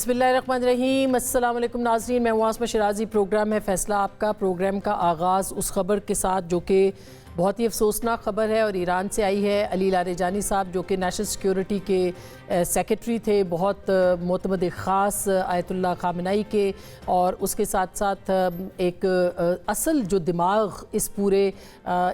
बिस्मिल्लाहिर्रहमानिर्रहीम। अस्सलाम वालेकुम नाज़रीन, मैं आसमा शिराजी। प्रोग्राम है फैसला आपका। प्रोग्राम का आगाज़ उस खबर के साथ जो कि बहुत ही अफसोसनाक खबर है और ईरान से आई है। अली लारेजानी साहब जो कि नेशनल सिक्योरिटी के सेक्रेटरी थे, बहुत मोतमद ख़ास आयतुल्लाह ख़ामेनी के, और उसके साथ साथ एक असल जो दिमाग इस पूरे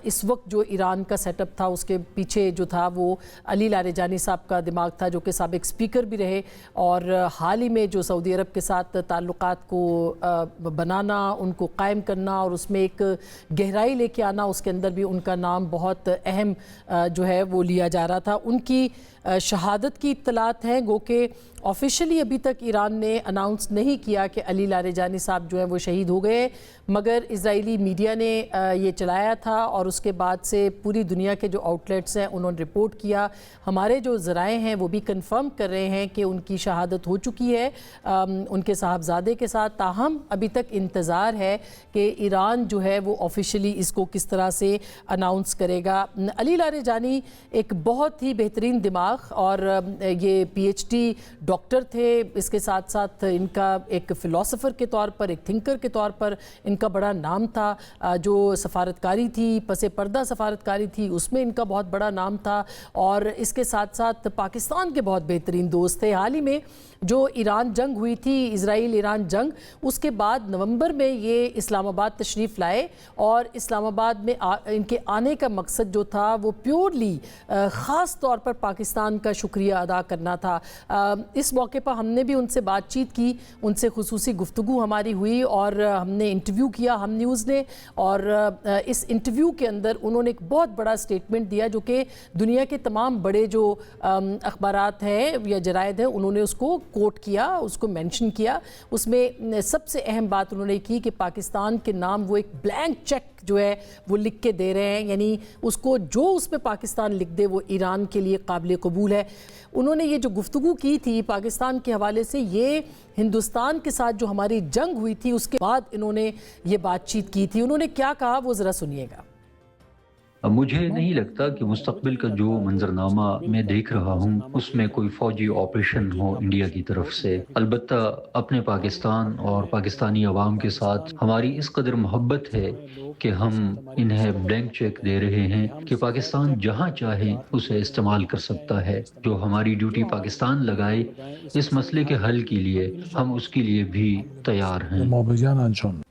इस वक्त जो ईरान का सेटअप था उसके पीछे जो था वो अली लारेजानी साहब का दिमाग था, जो कि साबिक स्पीकर भी रहे। और हाल ही में जो सऊदी अरब के साथ ताल्लुकात को बनाना, उनको कायम करना और उसमें एक गहराई लेके आना, उसके अंदर भी उनका नाम बहुत अहम जो है वो लिया जा रहा था। उनकी शहादत की इत्तलात हैं, गो के ऑफिशियली अभी तक ईरान ने अनाउंस नहीं किया कि अली लारेजानी साहब जो है वो शहीद हो गए, मगर इजरायली मीडिया ने ये चलाया था और उसके बाद से पूरी दुनिया के जो आउटलेट्स हैं उन्होंने रिपोर्ट किया। हमारे जो ज़राए हैं वो भी कंफर्म कर रहे हैं कि उनकी शहादत हो चुकी है उनके साहबजादे के साथ। ताहम अभी तक इंतज़ार है कि ईरान जो है वो ऑफिशियली इसको किस तरह से अनाउंस करेगा। अली लारेजानी एक बहुत ही बेहतरीन दिमाग और ये PhD डॉक्टर थे, इसके साथ साथ इनका एक फ़िलासफ़र के तौर पर, एक थिंकर के तौर पर इनका बड़ा नाम था। जो सफारतकारी थी, पसे पर्दा सफारतकारी थी, उसमें इनका बहुत बड़ा नाम था। और इसके साथ साथ पाकिस्तान के बहुत बेहतरीन दोस्त थे। हाल ही में जो ईरान जंग हुई थी, इजराइल ईरान जंग, उसके बाद नवंबर में ये इस्लामाबाद तशरीफ़ लाए और इस्लामाबाद में इनके आने का मकसद जो था वो प्योरली ख़ास तौर पर पाकिस्तान का शुक्रिया अदा करना था। इस मौके पर हमने भी उनसे बातचीत की, उनसे खुसूसी गुफ्तगू हमारी हुई और हमने इंटरव्यू किया हम न्यूज़ ने। और इस इंटरव्यू के अंदर उन्होंने एक बहुत बड़ा स्टेटमेंट दिया जो कि दुनिया के तमाम बड़े जो अखबारात हैं या जराइद हैं उन्होंने उसको कोट किया, उसको मेंशन किया। उसमें सबसे अहम बात उन्होंने की कि पाकिस्तान के नाम वो एक ब्लैंक चेक जो है वो लिख के दे रहे हैं, यानी उसको जो उस पर पाकिस्तान लिख दे वो ईरान के लिए काबिल कबूल है। उन्होंने ये जो गुफ्तगू की थी पाकिस्तान के हवाले से, ये हिंदुस्तान के साथ जो हमारी जंग हुई थी उसके बाद इन्होंने ये बातचीत की थी। उन्होंने क्या कहा वो ज़रा सुनिएगा। मुझे नहीं लगता कि मुस्तकबिल का जो मंजरनामा मैं देख रहा हूँ उसमें कोई फौजी ऑपरेशन हो इंडिया की तरफ से। अलबत्ता अपने पाकिस्तान और पाकिस्तानी अवाम के साथ हमारी इस कदर मोहब्बत है कि हम इन्हें ब्लैंक चेक दे रहे हैं कि पाकिस्तान जहाँ चाहे उसे इस्तेमाल कर सकता है। जो हमारी ड्यूटी पाकिस्तान लगाए इस मसले के हल के लिए, हम उसके लिए भी तैयार हैं।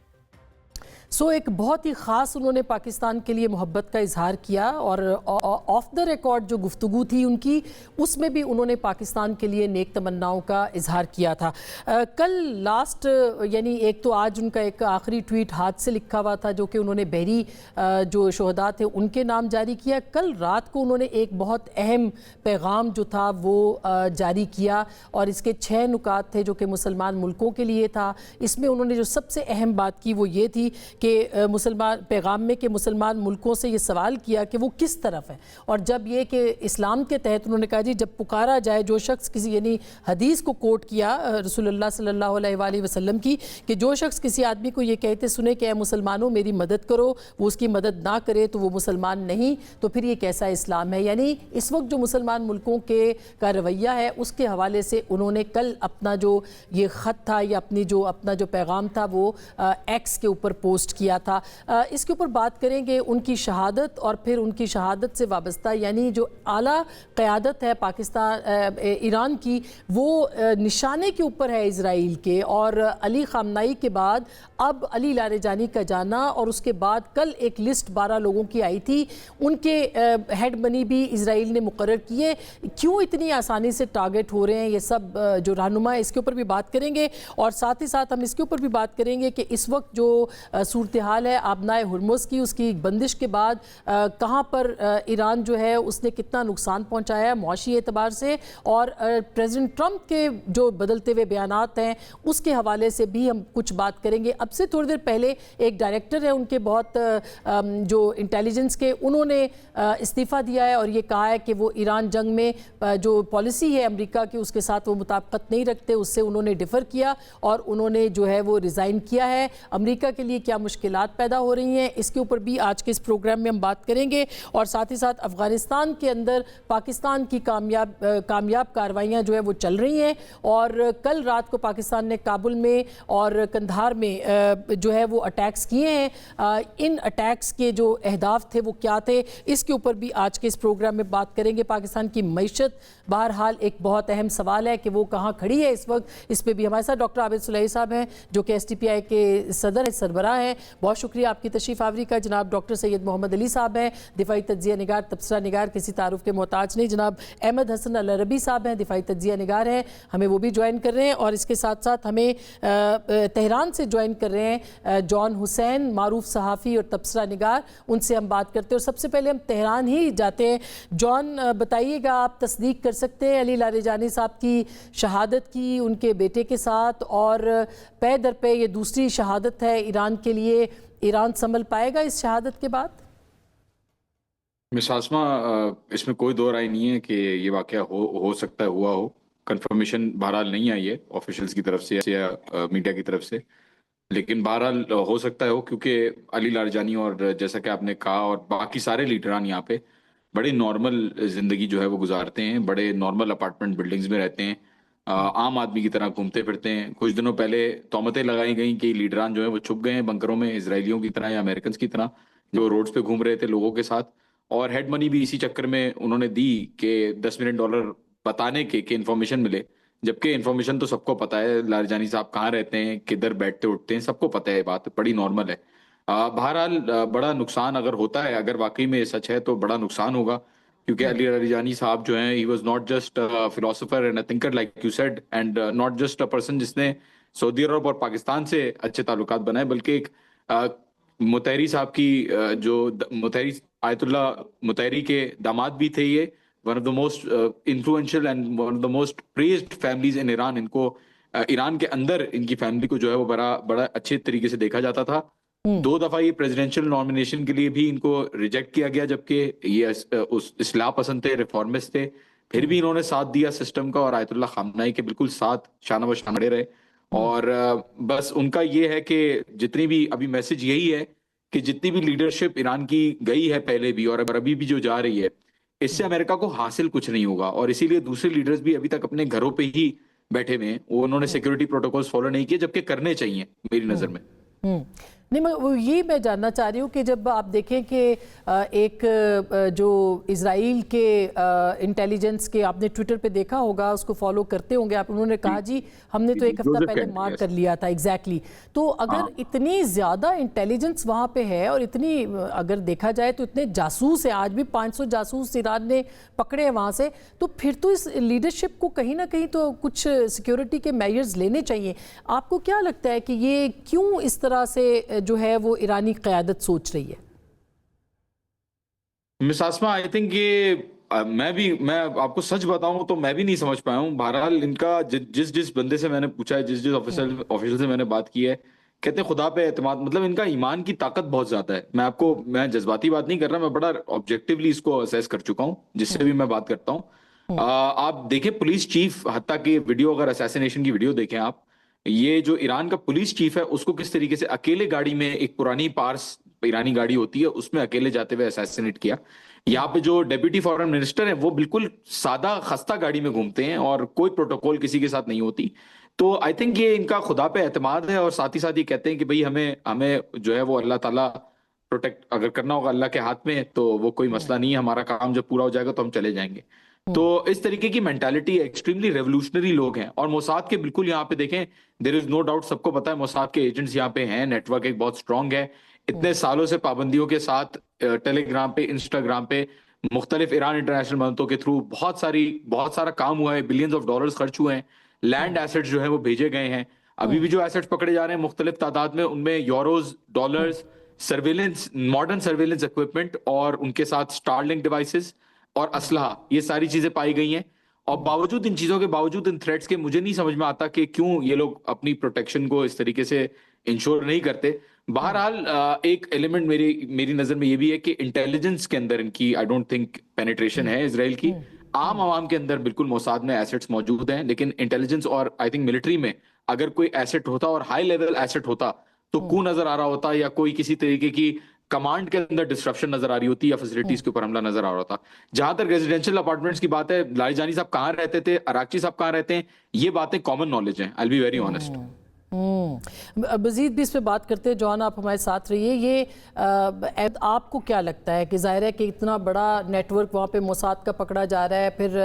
एक बहुत ही ख़ास उन्होंने पाकिस्तान के लिए मोहब्बत का इजहार किया और ऑफ द रिकॉर्ड जो गुफ्तगू थी उनकी, उसमें भी उन्होंने पाकिस्तान के लिए नेक तमन्नाओं का इजहार किया था। कल लास्ट यानी एक तो आज उनका एक आखिरी ट्वीट हाथ से लिखा हुआ था जो कि उन्होंने बहरी जो शहदा थे उनके नाम जारी किया। कल रात को उन्होंने एक बहुत अहम पैगाम जो था वो जारी किया और इसके 6 नुकात थे जो कि मुसलमान मुल्कों के लिए था। इसमें उन्होंने जो सबसे अहम बात की वो ये थी कि मुसलमान पैगाम में कि मुसलमान मुल्कों से ये सवाल किया कि वो किस तरफ है। और जब ये कि इस्लाम के तहत उन्होंने कहा जी जब पुकारा जाए, जो शख्स किसी, यानी हदीस को कोट किया रसूलुल्लाह सल्लल्लाहु अलैहि वसल्लम की, कि जो शख्स किसी आदमी को ये कहते सुने कि ऐ मुसलमानों मेरी मदद करो, वो उसकी मदद ना करे तो वो मुसलमान नहीं, तो फिर ये कैसा इस्लाम है। यानी इस वक्त जो मुसलमान मुल्कों के का रवैया है उसके हवाले से उन्होंने कल अपना जो ये ख़त था या अपना जो पैगाम था वो एक्स के ऊपर पोस्ट किया था। इसके ऊपर बात करेंगे उनकी शहादत और फिर उनकी शहादत से वाबस्ता यानी जो आला क़यादत है पाकिस्तान ईरान की, वो निशाने के ऊपर है इजराइल के। और अली ख़ामेनी के बाद अब अली लारेजानी का जाना और उसके बाद कल एक लिस्ट 12 लोगों की आई थी, उनके हेड मनी भी इजराइल ने मुकर्रर किए। क्यों इतनी आसानी से टारगेट हो रहे हैं ये सब जो रहनुमा है, इसके ऊपर भी बात करेंगे। और साथ ही साथ हम इसके ऊपर भी बात करेंगे कि इस वक्त जो सूरत हाल है आबनाए हुर्मुज़ की, उसकी बंदिश के बाद कहाँ पर ईरान जो है उसने कितना नुकसान पहुँचाया मुआशी एतबार से, और प्रेसिडेंट ट्रंप के जो बदलते हुए बयानात हैं उसके हवाले से भी हम कुछ बात करेंगे। अब से थोड़ी देर पहले एक डायरेक्टर है उनके बहुत जो इंटेलिजेंस के, उन्होंने इस्तीफ़ा दिया है और ये कहा है कि वो ईरान जंग में जो पॉलिसी है अमेरिका की उसके साथ वो मुताबिकत नहीं रखते, उससे उन्होंने डिफ़र किया और उन्होंने जो है वो रिज़ाइन किया है। अमेरिका के लिए क्या مشکلات پیدا ہو رہی ہیں، اس کے اوپر بھی آج کے اس پروگرام میں ہم بات کریں گے، اور ساتھ ہی ساتھ افغانستان کے اندر پاکستان کی کامیاب کارروائیاں جو ہے وہ چل رہی ہیں، اور کل رات کو پاکستان نے کابل میں اور کندھار میں جو ہے وہ اٹیکس کیے ہیں۔ ان اٹیکس کے جو اہداف تھے وہ کیا تھے، اس کے اوپر بھی آج کے اس پروگرام میں بات کریں گے۔ پاکستان کی معیشت بہرحال ایک بہت اہم سوال ہے کہ وہ کہاں کھڑی ہے اس وقت، اس پہ بھی ہمارے ساتھ ڈاکٹر عابد صلیحی صاحب ہیں جو کہ ایس ٹی پی آئی کے سربراہ ہیں۔ بہت شکریہ آپ کی تشریف آوری کا۔ جناب ڈاکٹر سید محمد علی صاحب ہیں، دفاعی تجزیہ نگار، تبصرہ نگار، کسی تعارف کے محتاج نہیں۔ جناب احمد حسن العربی صاحب ہیں، دفاعی تجزیہ نگار ہیں، ہمیں وہ بھی جوائن کر رہے ہیں، اور اس کے ساتھ ساتھ ہمیں تہران سے جوائن کر رہے ہیں جان حسین، معروف صحافی اور تبصرہ نگار، ان سے ہم بات کرتے ہیں۔ اور سب سے پہلے ہم تہران ہی جاتے ہیں۔ جان بتائیے گا، آپ تصدیق کر سکتے ہیں علی لاریجانی صاحب کی شہادت کی ان کے بیٹے کے ساتھ، اور پے در پے یہ دوسری شہادت ہے ایران کے لیے، ایران سنبھل پائے گا اس شہادت کے بعد؟ مس عاصمہ، اس میں کوئی دو رائے نہیں ہے کہ یہ واقعہ ہو سکتا ہے، ہوا ہو۔ کنفرمیشن بہرحال نہیں آئی ہے آفیشلز کی طرف سے یا میڈیا کی طرف سے، لیکن بہرحال ہو سکتا ہے ہو، کیونکہ علی لاریجانی اور جیسا کہ آپ نے کہا اور باقی سارے لیڈران یہاں پہ بڑے نارمل زندگی جو ہے وہ گزارتے ہیں، بڑے نارمل اپارٹمنٹ بلڈنگز میں رہتے ہیں، عام آدمی کی طرح گھومتے پھرتے ہیں۔ کچھ دنوں پہلے تہمتیں لگائی گئیں کہ لیڈران جو ہیں وہ چھپ گئے ہیں بنکروں میں، اسرائیلیوں کی طرح یا امریکنز کی طرح جو روڈز پہ گھوم رہے تھے لوگوں کے ساتھ، اور ہیڈ منی بھی اسی چکر میں انہوں نے دی کہ $10 ملین بتانے کے کہ انفارمیشن ملے، جبکہ انفارمیشن تو سب کو پتا ہے لاریجانی صاحب کہاں رہتے ہیں، کدھر بیٹھتے اٹھتے ہیں، سب کو پتا ہے، بات بڑی نارمل ہے۔ بہرحال بڑا نقصان اگر ہوتا ہے، اگر واقعی میں سچ ہے تو بڑا نقصان ہوگا، کیونکہ علی لاریجانی صاحب جو ہیں he was not just philosopher and a thinker like you said, and not just a person جس نے سعودی عرب اور پاکستان سے اچھے تعلقات بنائے، بلکہ ایک مطہری صاحب کی جو مطہری آیت اللہ مطہری کے داماد بھی تھے، یہ one of the most influential and one of the most prized families in Iran. ان کو ایران کے اندر ان کی فیملی کو جو ہے وہ بڑا اچھے طریقے سے دیکھا جاتا تھا۔ 2 دفعہ یہ پریزیڈنشل نامینیشن کے لیے بھی ان کو ریجیکٹ کیا گیا، جبکہ یہ اصلاح پسند تھے، ریفارمسٹ تھے، پھر بھی انہوں نے ساتھ دیا سسٹم کا، اور آیت اللہ خامنائی کے بالکل ساتھ شانہ بشانہ رہے۔ اور بس ان کا یہ ہے کہ جتنی بھی ابھی میسج یہی ہے کہ جتنی بھی لیڈرشپ ایران کی گئی ہے پہلے بھی اور ابھی بھی جو جا رہی ہے، اس سے امریکہ کو حاصل کچھ نہیں ہوگا، اور اسی لیے دوسرے لیڈرز بھی ابھی تک اپنے گھروں پہ ہی بیٹھے ہوئے ہیں، انہوں نے سیکیورٹی پروٹوکولز فالو نہیں کیے، جبکہ کرنے چاہیے میری نظر میں۔ نہیں، یہ میں جاننا چاہ رہی ہوں کہ جب آپ دیکھیں کہ ایک جو اسرائیل کے انٹیلیجنس کے، آپ نے ٹویٹر پہ دیکھا ہوگا، اس کو فالو کرتے ہوں گے آپ، انہوں نے کہا جی ہم نے تو ایک ہفتہ پہلے مار کر لیا تھا۔ ایگزیکٹلی، تو اگر اتنی زیادہ انٹیلیجنس وہاں پہ ہے، اور اتنی اگر دیکھا جائے تو اتنے جاسوس ہیں، آج بھی 500 جاسوس ایران نے پکڑے ہیں وہاں سے، تو پھر تو اس لیڈرشپ کو کہیں نہ کہیں تو کچھ سیکیورٹی کے میجرز لینے چاہیے۔ آپ کو کیا لگتا ہے کہ یہ کیوں اس طرح سے جو ہے وہ ایرانی قیادت سوچ رہی ہے؟ مس عاصمہ، آئی تھنک یہ میں آپ کو سچ بتاؤں تو میں بھی نہیں سمجھ پایا ہوں۔ بہرحال ان کا جس بندے سے میں نے پوچھا ہے، جس آفیسر سے میں نے بات کی ہے، کہتے ہیں خدا پہ اعتماد، مطلب ان کا ایمان کی طاقت بہت زیادہ ہے۔ میں جذباتی بات نہیں کر رہا، میں بڑا آبجیکٹیولی اس کو اسیس کر چکا ہوں، جس سے بھی میں بات کرتا ہوں۔ آپ دیکھیں پولیس چیف، حتیٰ کہ ویڈیو، اگر اسیسینیشن کی ویڈیو دیکھیں آپ، یہ جو ایران کا پولیس چیف ہے اس کو کس طریقے سے اکیلے گاڑی میں، ایک پرانی پارس ایرانی گاڑی ہوتی ہے اس میں اکیلے جاتے ہوئے اسیسینیٹ کیا۔ یہاں پہ جو ڈیپٹی فارن منسٹر ہیں وہ بالکل سادہ خستہ گاڑی میں گھومتے ہیں، اور کوئی پروٹوکول کسی کے ساتھ نہیں ہوتی۔ تو آئی تھنک یہ ان کا خدا پہ اعتماد ہے، اور ساتھ ہی ساتھ یہ کہتے ہیں کہ بھئی ہمیں جو ہے وہ اللہ تعالیٰ پروٹیکٹ اگر کرنا ہوگا اللہ کے ہاتھ میں، تو وہ کوئی مسئلہ نہیں ہے، ہمارا کام جب پورا ہو جائے گا تو ہم چلے جائیں گے۔ تو اس طریقے کی مینٹالٹی ایکسٹریملی ریولوشنری لوگ ہیں، اور موساد کے بالکل یہاں پہ دیکھیں، دیر از نو ڈاؤٹ، سب کو پتا ہے موساد کے ایجنٹس یہاں پہ ہیں، نیٹ ورک ایک بہت سٹرونگ ہے، اتنے سالوں سے پابندیوں کے ساتھ ٹیلی گرام پہ، انسٹاگرام پہ، مختلف ایران انٹرنیشنل مدتوں کے تھرو بہت سارا کام ہوا ہے، بلینز آف ڈالرز خرچ ہوئے ہیں، لینڈ ایسٹس جو ہیں وہ بھیجے گئے ہیں، ابھی بھی جو ایسٹس پکڑے جا رہے ہیں مختلف تعداد میں، ان میں euros, dollars, surveillance, modern surveillance equipment, اور ان کے ساتھ اسٹار لنک ڈیوائسز اور اسلحہ، یہ ساری چیزیں پائی گئی ہیں۔ اور باوجود ان چیزوں کے باوجود، ان تھریٹس کے، مجھے نہیں سمجھ میں آتا کہ کیوں یہ لوگ اپنی پروٹیکشن کو اس طریقے سے انشور نہیں کرتے۔ بہرحال ایک ایلیمنٹ میری نظر میں یہ بھی ہے کہ انٹیلیجنس کے اندر ان کی آئی ڈونٹ تھنک پینیٹریشن ہے اسرائیل کی۔ عام عوام کے اندر بالکل موساد میں ایسٹس موجود ہیں، لیکن انٹیلیجنس اور آئی تھنک ملٹری میں اگر کوئی ایسٹ ہوتا اور ہائی لیول ایسٹ ہوتا تو کو نظر آ رہا ہوتا یا کوئی کسی طریقے کی کمانڈ کے اندر ڈسٹرپشن نظر آ رہی ہوتی یا فیسلٹیز کے اوپر حملہ نظر آ رہا ہوتا. جہاں تک ریزیڈینشیل اپارٹمنٹس کی بات ہے، لاریجانی صاحب کہاں رہتے تھے، اراکچی صاحب کہاں رہتے ہیں، یہ باتیں کامن نالج ہیں. I'll be very honest. مزید بھی اس پہ بات کرتے ہیں. جوان آپ ہمارے ساتھ رہیے. یہ آپ کو کیا لگتا ہے کہ ظاہر ہے کہ اتنا بڑا نیٹ ورک وہاں پہ موساد کا پکڑا جا رہا ہے، پھر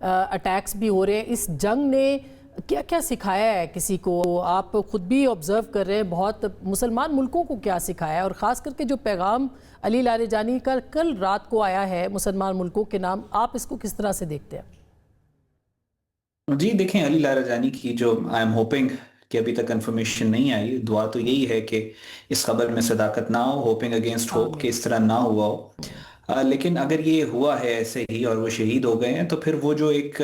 اٹیکس بھی ہو رہے ہیں، اس جنگ نے کیا کیا سکھایا ہے کسی کو؟ آپ خود بھی آبزرو کر رہے ہیں، بہت مسلمان ملکوں کو کیا سکھایا ہے، اور خاص کر کے جو پیغام علی لاریجانی کا کل رات کو آیا ہے مسلمان ملکوں کے نام، آپ اس کو کس طرح سے دیکھتے ہیں؟ جی دیکھیں، علی لاریجانی کی جو آئی ایم ہوپنگ کہ ابھی تک کنفرمیشن نہیں آئی، دعا تو یہی ہے کہ اس خبر میں صداقت نہ ہو، ہوپنگ اگینسٹ ہوپ کہ اس طرح نہ ہوا ہو. لیکن اگر یہ ہوا ہے ایسے ہی اور وہ شہید ہو گئے ہیں، تو پھر وہ جو ایک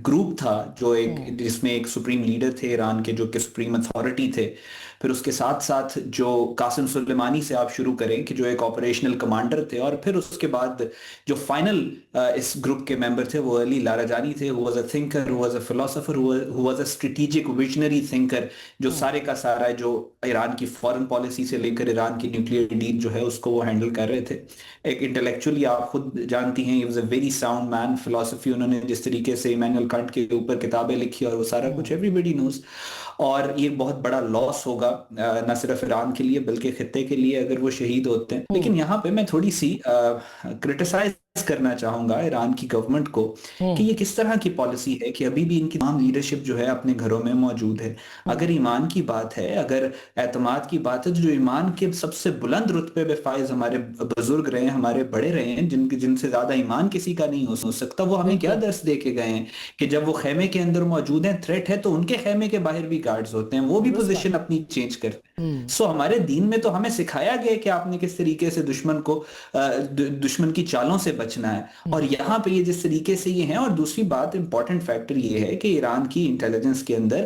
گروپ تھا، جو جس میں ایک سپریم لیڈر تھے ایران کے، جو کہ سپریم اتھارٹی تھے، پھر اس کے ساتھ ساتھ جو قاسم سلیمانی سے آپ شروع کریں کہ جو ایک آپریشنل کمانڈر تھے، اور پھر اس کے بعد جو فائنل اس گروپ کے ممبر تھے وہ علی لاریجانی تھے. who was a thinker, who was a philosopher, who was a strategic visionary thinker، جو سارے کا سارا جو ایران کی فورن پالیسی سے لے کر ایران کی نیوکلیئر ڈیل جو ہے اس کو وہ ہینڈل کر رہے تھے. ایک انٹلیکچولی آپ خود جانتی ہیں، he was a very sound man. فلسفی انہوں نے جس طریقے سے ایمینوئل کانٹ کے اوپر کتابیں لکھی اور وہ سارا کچھ ایوری بڈی نوز. اور یہ بہت بڑا لاس ہوگا نہ صرف ایران کے لیے بلکہ خطے کے لیے اگر وہ شہید ہوتے ہیں. لیکن یہاں پہ میں تھوڑی سی کرٹیسائز کرنا چاہوں گا ایران کی گورنمنٹ کو کہ یہ کس طرح کی پالیسی ہے کہ ابھی بھی ان کی تمام لیڈرشپ جو ہے اپنے گھروں میں موجود ہے. اگر ایمان کی بات ہے، اگر اعتماد کی بات ہے، تو جو ایمان کے سب سے بلند رتبے پہ فائز ہمارے بزرگ رہے ہیں، ہمارے بڑے رہے ہیں، جن سے زیادہ ایمان کسی کا نہیں ہو سکتا، وہ ہمیں کیا درس دے کے گئے ہیں کہ جب وہ خیمے کے اندر موجود ہیں، تھریٹ ہے، تو ان کے خیمے کے باہر بھی گارڈز ہوتے ہیں، وہ بھی پوزیشن اپنی چینج کرتے ہیں. سو ہمارے دین میں تو ہمیں سکھایا گیا کہ آپ نے کس طریقے سے دشمن کی چالوں سے بچنا ہے. اور یہاں پہ یہ جس طریقے سے یہ ہیں. اور دوسری بات امپورٹنٹ فیکٹر یہ ہے کہ ایران کی انٹیلیجنس کے اندر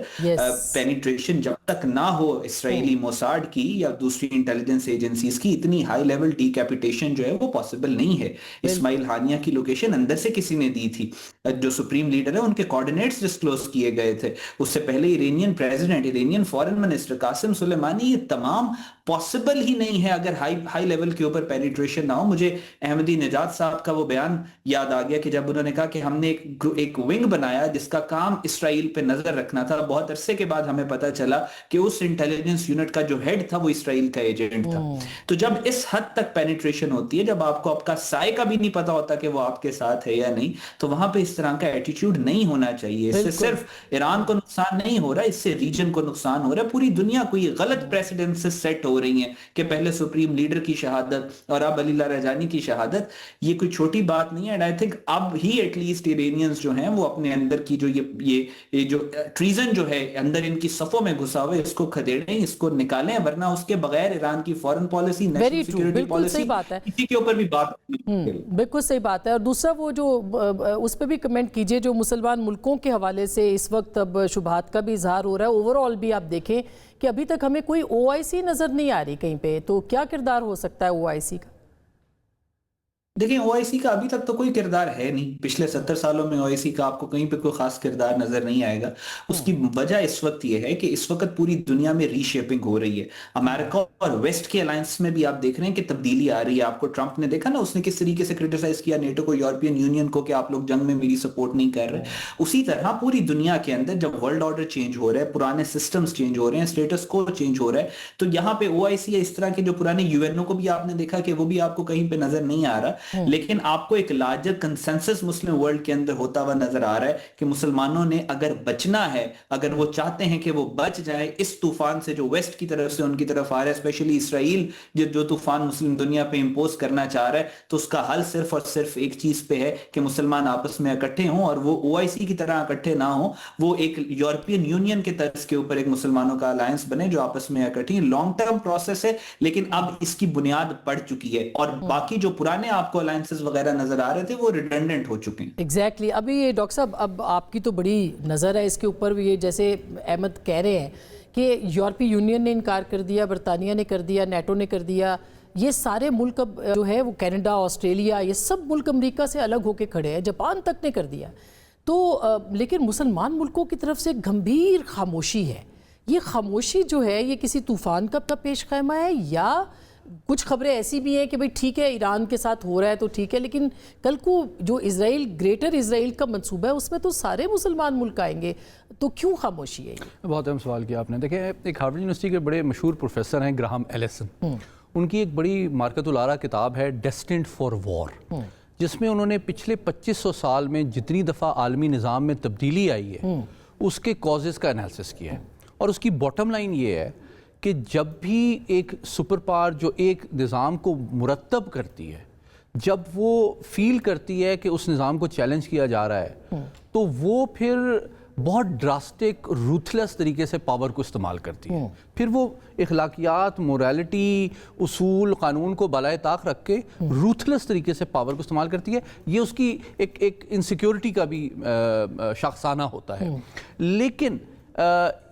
پینیٹریشن جب تک نہ ہو اسرائیلی موساد کی یا دوسری انٹیلیجنس ایجنسیز کی، اتنی ہائی لیول ڈی کیپیٹیشن جو ہے وہ پاسبل نہیں ہے. اسماعیل ہانیہ کی لوکیشن اندر سے کسی نے دی تھی، جو سپریم لیڈر ہے ان کے کوارڈینیٹس ڈسکلوز کیے گئے تھے. اس سے پہلے ایرانین پریزیڈنٹ، ایرانین فورن منسٹر قاسم سلیمانی، یہ تمام پاسبل ہی نہیں ہے اگر ہائی لیول کے اوپر پینیٹریشن نہ ہو. مجھے احمدی نژاد صاحب کا وہ بیان یاد آ گیا کہ جب انہوں نے کہا کہ ہم نے ایک ونگ بنایا جس کا کام اسرائیل پہ نظر رکھنا تھا. بہت عرصے کے بعد ہمیں پتا چلا کہ اس انٹیلیجنس یونٹ کا جو ہیڈ تھا وہ اسرائیل کا ایجنٹ تھا. تو جب اس حد تک پینیٹریشن ہوتی ہے، جب آپ کو آپ کا سائے کا بھی نہیں پتا ہوتا کہ وہ آپ کے ساتھ ہے یا نہیں، تو وہاں پہ اس طرح کا ایٹیٹیوڈ نہیں ہونا چاہیے. اس سے صرف ایران کو نقصان نہیں ہو رہا، اس سے ریجن کو نقصان ہو رہا ہے. پوری دنیا کو یہ غلط پریسیڈنسز سیٹ ہو رہی ہیں کہ پہلے سپریم لیڈر کی شہادت اور اب علی لاریجانی کی شہادت. یہ کوئی چھوٹی بات نہیں ہے. اینڈ آئی تھنک اب ہی ایٹ لیسٹ ایرانیئنز جو ہیں وہ اپنے اندر کی جو یہ جو ٹریزن جو ہے اندر ان کی صفوں میں گھسا ہوا ہے، اس کو کھدیڑیں، اس کو نکالیں، ورنہ اس کے بغیر ایران کی foreign policy, national security policy, کسی کے اوپر بھی بات بالکل صحیح بات ہے. اور دوسرا وہ جو اس پہ بھی کمنٹ کیجئے جو مسلمان ملکوں کے حوالے سے اس وقت اب شبہات کا بھی اظہار ہو رہا ہے. اوور آل بھی آپ دیکھیں کہ ابھی تک ہمیں کوئی او آئی سی نظر نہیں آ رہی کہیں پہ، تو کیا کردار ہو سکتا ہے او آئی سی کا؟ دیکھیں، او آئی سی کا ابھی تک تو کوئی کردار ہے نہیں. پچھلے 70 سالوں میں او آئی سی کا آپ کو کہیں پہ کوئی خاص کردار نظر نہیں آئے گا. اس کی وجہ اس وقت یہ ہے کہ اس وقت پوری دنیا میں ری شیپنگ ہو رہی ہے. امریکہ اور ویسٹ کے الائنس میں بھی آپ دیکھ رہے ہیں کہ تبدیلی آ رہی ہے. آپ کو ٹرمپ نے دیکھا نا، اس نے کس طریقے سے کرٹیسائز کیا نیٹو کو، یورپین یونین کو، کہ آپ لوگ جنگ میں میری سپورٹ نہیں کر رہے. اسی طرح پوری دنیا کے اندر جب ورلڈ آرڈر چینج ہو رہا ہے، پرانے سسٹمز چینج ہو رہے ہیں، اسٹیٹس کو چینج ہو رہا ہے، تو یہاں پہ او آئی سی اس طرح کے جو پرانے یو این او کو بھی آپ نے دیکھا کہ وہ بھی آپ کو کہیں پہ نظر نہیں آ رہا. لیکن آپ کو ایک لارجر کنسنسس مسلم ورلڈ کے اندر ہوتا ہوا نظر آ رہا ہے کہ مسلمانوں نے اگر بچنا ہے، اگر وہ چاہتے ہیں کہ وہ بچ جائے اس طوفان سے جو ویسٹ کی طرف سے ان کی طرف آ رہا ہے، اسپیشلی اسرائیل جو طوفان مسلم دنیا پہ امپوز کرنا چاہ رہا ہے، تو اس کا حل صرف اور صرف ایک چیز پہ ہے کہ مسلمان آپس میں اکٹھے ہوں، اور وہ او آئی سی کی طرح اکٹھے نہ ہوں، وہ ایک یورپین یونین کے طرز کے اوپر ایک مسلمانوں کا الائنس بنے جو آپس میں اکٹھے ہیں. لانگ ٹرم پروسیس ہے، لیکن اب اس کی بنیاد پڑ چکی ہے، اور باقی جو پرانے آپ کو الائنسز وغیرہ نظر آ رہے تھے وہ ریڈنڈنٹ ہو چکے ہیں. ایگزیکٹلی. ابھی یہ ڈاکٹر صاحب، اب آپ کی تو بڑی نظر ہے اس کے اوپر بھی. یہ جیسے احمد کہہ رہے ہیں کہ یورپی یونین نے انکار کر دیا، برطانیہ نے کر دیا، نیٹو نے کر دیا، یہ سارے ملک اب جو ہے وہ کینیڈا، آسٹریلیا، یہ سب ملک امریکہ سے الگ ہو کے کھڑے ہیں، جاپان تک نے کر دیا. تو لیکن مسلمان ملکوں کی طرف سے گمبھیر خاموشی ہے یہ خاموشی جو ہے یہ کسی طوفان کا پیش خیمہ ہے یا کچھ خبریں ایسی بھی ہیں کہ بھئی ٹھیک ہے ایران کے ساتھ ہو رہا ہے تو ٹھیک ہے، لیکن کل کو جو اسرائیل گریٹر اسرائیل کا منصوبہ ہے اس میں تو سارے مسلمان ملک آئیں گے، تو کیوں خاموشی ہے یہ؟ بہت اہم سوال کیا آپ نے. دیکھیں ایک ہارورڈ یونیورسٹی کے بڑے مشہور پروفیسر ہیں گراہم ایلیسن، ان کی ایک بڑی مارکت العرا کتاب ہے ڈیسٹنڈ فار وار، جس میں انہوں نے پچھلے 2500 سال میں جتنی دفعہ عالمی نظام میں تبدیلی آئی ہے اس کے کازز کا انالیسس کیا ہے. اور اس کی باٹم لائن یہ ہے کہ جب بھی ایک سپر پاور جو ایک نظام کو مرتب کرتی ہے، جب وہ فیل کرتی ہے کہ اس نظام کو چیلنج کیا جا رہا ہے، تو وہ پھر بہت ڈراسٹک روتھلیس طریقے سے پاور کو استعمال کرتی ہے. پھر وہ اخلاقیات، موریلٹی، اصول، قانون کو بالائے طاق رکھ کے روتھلیس طریقے سے پاور کو استعمال کرتی ہے. یہ اس کی ایک انسیکیورٹی کا بھی شاخسانہ ہوتا ہے. لیکن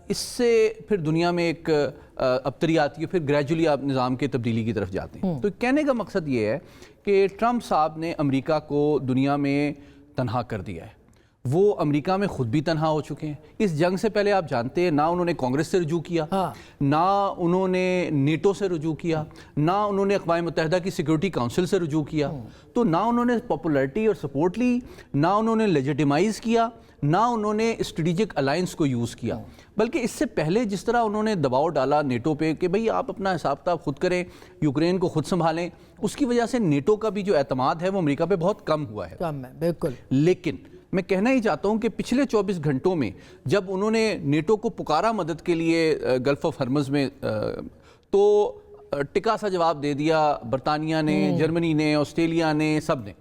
اس سے پھر دنیا میں ایک ابتری آتی ہے، پھر گریجولی آپ نظام کے تبدیلی کی طرف جاتے ہیں. تو کہنے کا مقصد یہ ہے کہ ٹرمپ صاحب نے امریکہ کو دنیا میں تنہا کر دیا ہے. وہ امریکہ میں خود بھی تنہا ہو چکے ہیں. اس جنگ سے پہلے آپ جانتے ہیں نہ انہوں نے کانگریس سے رجوع کیا، نہ انہوں نے نیٹو سے رجوع کیا، نہ انہوں نے اقوام متحدہ کی سیکورٹی کونسل سے رجوع کیا. تو نہ انہوں نے پاپولیرٹی اور سپورٹ لی، نہ انہوں نے لیجیٹیمائز کیا، نہ انہوں نے اسٹریٹجک الائنس کو یوز کیا. بلکہ اس سے پہلے جس طرح انہوں نے دباؤ ڈالا نیٹو پہ کہ بھئی آپ اپنا حساب کتاب خود کریں، یوکرین کو خود سنبھالیں، اس کی وجہ سے نیٹو کا بھی جو اعتماد ہے وہ امریکہ پہ بہت کم ہوا ہے. کم ہے بالکل. لیکن میں کہنا ہی چاہتا ہوں کہ پچھلے 24 گھنٹوں میں جب انہوں نے نیٹو کو پکارا مدد کے لیے گلف آف ہرمز میں، تو ٹکا سا جواب دے دیا برطانیہ نے، جرمنی نے، آسٹریلیا نے، سب نے.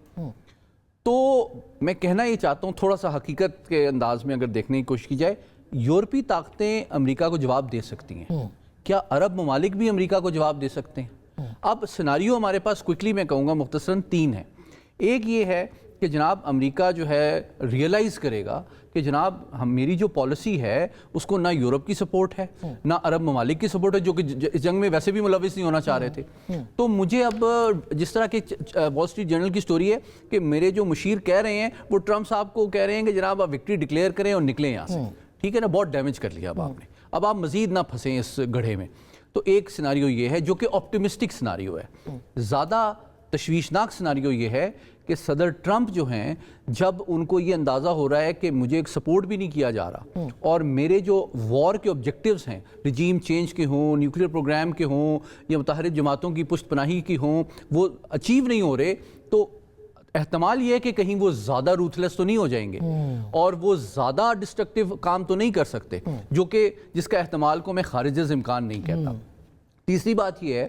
تو میں کہنا یہ چاہتا ہوں تھوڑا سا حقیقت کے انداز میں اگر دیکھنے کی کوشش کی جائے، یورپی طاقتیں امریکہ کو جواب دے سکتی ہیں. کیا عرب ممالک بھی امریکہ کو جواب دے سکتے ہیں؟ اب سیناریو ہمارے پاس کوئکلی میں کہوں گا مختصراً 3 ہیں. ایک یہ ہے کہ جناب امریکہ جو ہے ریئلائز کرے گا کہ جناب میری جو پالیسی ہے اس کو نہ یورپ کی سپورٹ ہے، نہ عرب ممالک کی سپورٹ ہے، جو کہ اس جنگ میں ویسے بھی ملوث نہیں ہونا چاہ رہے تھے. تو مجھے اب جس طرح کی وال اسٹریٹ جرنل کی سٹوری ہے کہ میرے جو مشیر کہہ رہے ہیں وہ ٹرمپ صاحب کو کہہ رہے ہیں کہ جناب آپ وکٹری ڈکلیئر کریں اور نکلیں یہاں سے. ٹھیک ہے نا، بہت ڈیمیج کر لیا اب آپ نے، اب آپ مزید نہ پھنسیں اس گڑھے میں. تو ایک سیناریو یہ ہے جو کہ آپٹیمسٹک سیناریو ہے. زیادہ تشویشناک سیناریو یہ ہے کہ صدر ٹرمپ جو ہیں، جب ان کو یہ اندازہ ہو رہا ہے کہ مجھے ایک سپورٹ بھی نہیں کیا جا رہا اور میرے جو وار کے آبجیکٹیوز ہیں، رجیم چینج کے ہوں، نیوکلیر پروگرام کے ہوں، یا متحرک جماعتوں کی پشت پناہی کی ہوں، وہ اچیو نہیں ہو رہے، تو احتمال یہ ہے کہ کہیں وہ زیادہ روتھلیس تو نہیں ہو جائیں گے اور وہ زیادہ ڈسٹرکٹیو کام تو نہیں کر سکتے، جو کہ جس کا احتمال کو میں خارج از امکان نہیں کہتا. تیسری بات یہ ہے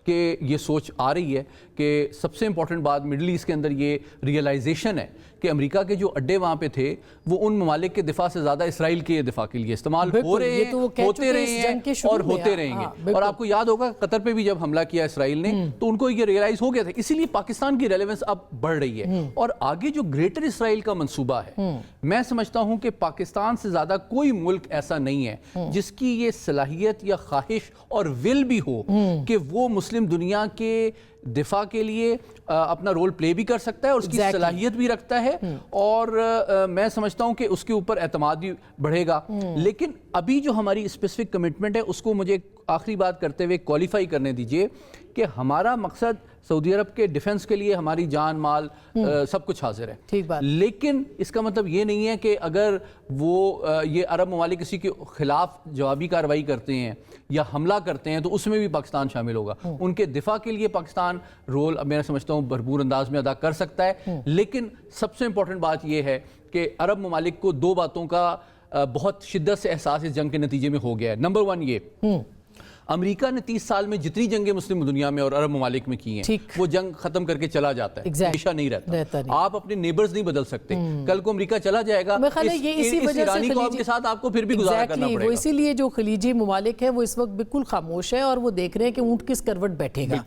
کہ یہ سوچ آ رہی ہے کہ سب سے امپورٹنٹ بات مڈل ایسٹ کے اندر یہ ریئلائزیشن ہے کہ امریکہ کے جو اڈے وہاں پہ تھے وہ ان ممالک کے دفاع سے زیادہ اسرائیل کے دفاع کے لیے استعمال ہو رہے ہیں، ہوتے رہے ہیں اور ہوتے رہیں گے. اور آپ کو یاد ہوگا قطر پہ بھی جب حملہ کیا اسرائیل نے تو ان کو یہ ریئلائز ہو گیا تھا، اسی لیے پاکستان کی ریلیونس اب بڑھ رہی ہے. اور آگے جو گریٹر اسرائیل کا منصوبہ ہے، میں سمجھتا ہوں کہ پاکستان سے زیادہ کوئی ملک ایسا نہیں ہے جس کی یہ صلاحیت یا خواہش اور ول بھی ہو کہ وہ مسلم دنیا کے دفاع کے لیے اپنا رول پلے بھی کر سکتا ہے اور اس کی صلاحیت بھی رکھتا ہے. اور میں سمجھتا ہوں کہ اس کے اوپر اعتماد بھی بڑھے گا. لیکن ابھی جو ہماری اسپیسیفک کمٹمنٹ ہے اس کو مجھے آخری بات کرتے ہوئے کوالیفائی کرنے دیجئے کہ ہمارا مقصد سعودی عرب کے ڈیفنس کے لیے ہماری جان مال سب کچھ حاضر ہے. لیکن اس کا مطلب یہ نہیں ہے کہ اگر وہ یہ عرب ممالک کسی کے خلاف جوابی کارروائی کرتے ہیں یا حملہ کرتے ہیں تو اس میں بھی پاکستان شامل ہوگا. ان کے دفاع کے لیے پاکستان رول میں سمجھتا ہوں بھرپور انداز میں ادا کر سکتا ہے. لیکن سب سے امپورٹنٹ بات یہ ہے کہ عرب ممالک کو 2 باتوں کا بہت شدت سے احساس اس جنگ کے نتیجے میں ہو گیا ہے. نمبر 1 یہ امریکہ نے 30 سال میں جتنی جنگیں مسلم دنیا میں اور عرب ممالک میں کی ہیں وہ جنگ ختم کر کے چلا جاتا ہے، ہمیشہ نہیں رہتا. آپ اپنے نیبرز نہیں بدل سکتے. کل کو امریکہ چلا جائے گا، اس ایرانی قوم کے ساتھ آپ کو پھر بھی گزارا کرنا پڑے گا. اسی لیے جو خلیجی ممالک ہیں وہ اس وقت بالکل خاموش ہیں اور وہ دیکھ رہے ہیں کہ اونٹ کس کروٹ بیٹھے گا.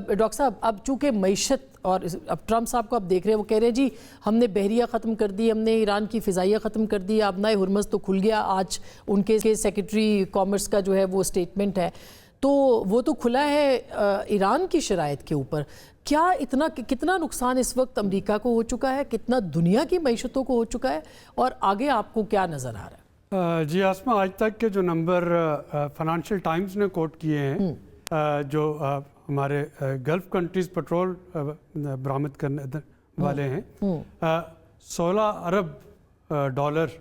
ڈاکٹر صاحب اب چونکہ معیشت اور اب ٹرمپ صاحب کو آپ دیکھ رہے ہیں، وہ کہہ رہے ہیں جی ہم نے بحریہ ختم کر دی، ہم نے ایران کی فضائیہ ختم کر دی، آبنائے ہرمز تو کھل گیا. آج ان کے سیکرٹری کامرس کا جو ہے وہ اسٹیٹمنٹ ہے، تو وہ تو کھلا ہے ایران کی شرائط کے اوپر. کیا کتنا نقصان اس وقت امریکہ کو ہو چکا ہے، کتنا دنیا کی معیشتوں کو ہو چکا ہے، اور آگے آپ کو کیا نظر آ رہا ہے؟ जी आसमा, आज तक के जो नंबर फाइनेंशियल टाइम्स ने कोट किए हैं, जो हमारे गल्फ कंट्रीज पेट्रोल बरामद करने वाले हैं, 16 अरब डॉलर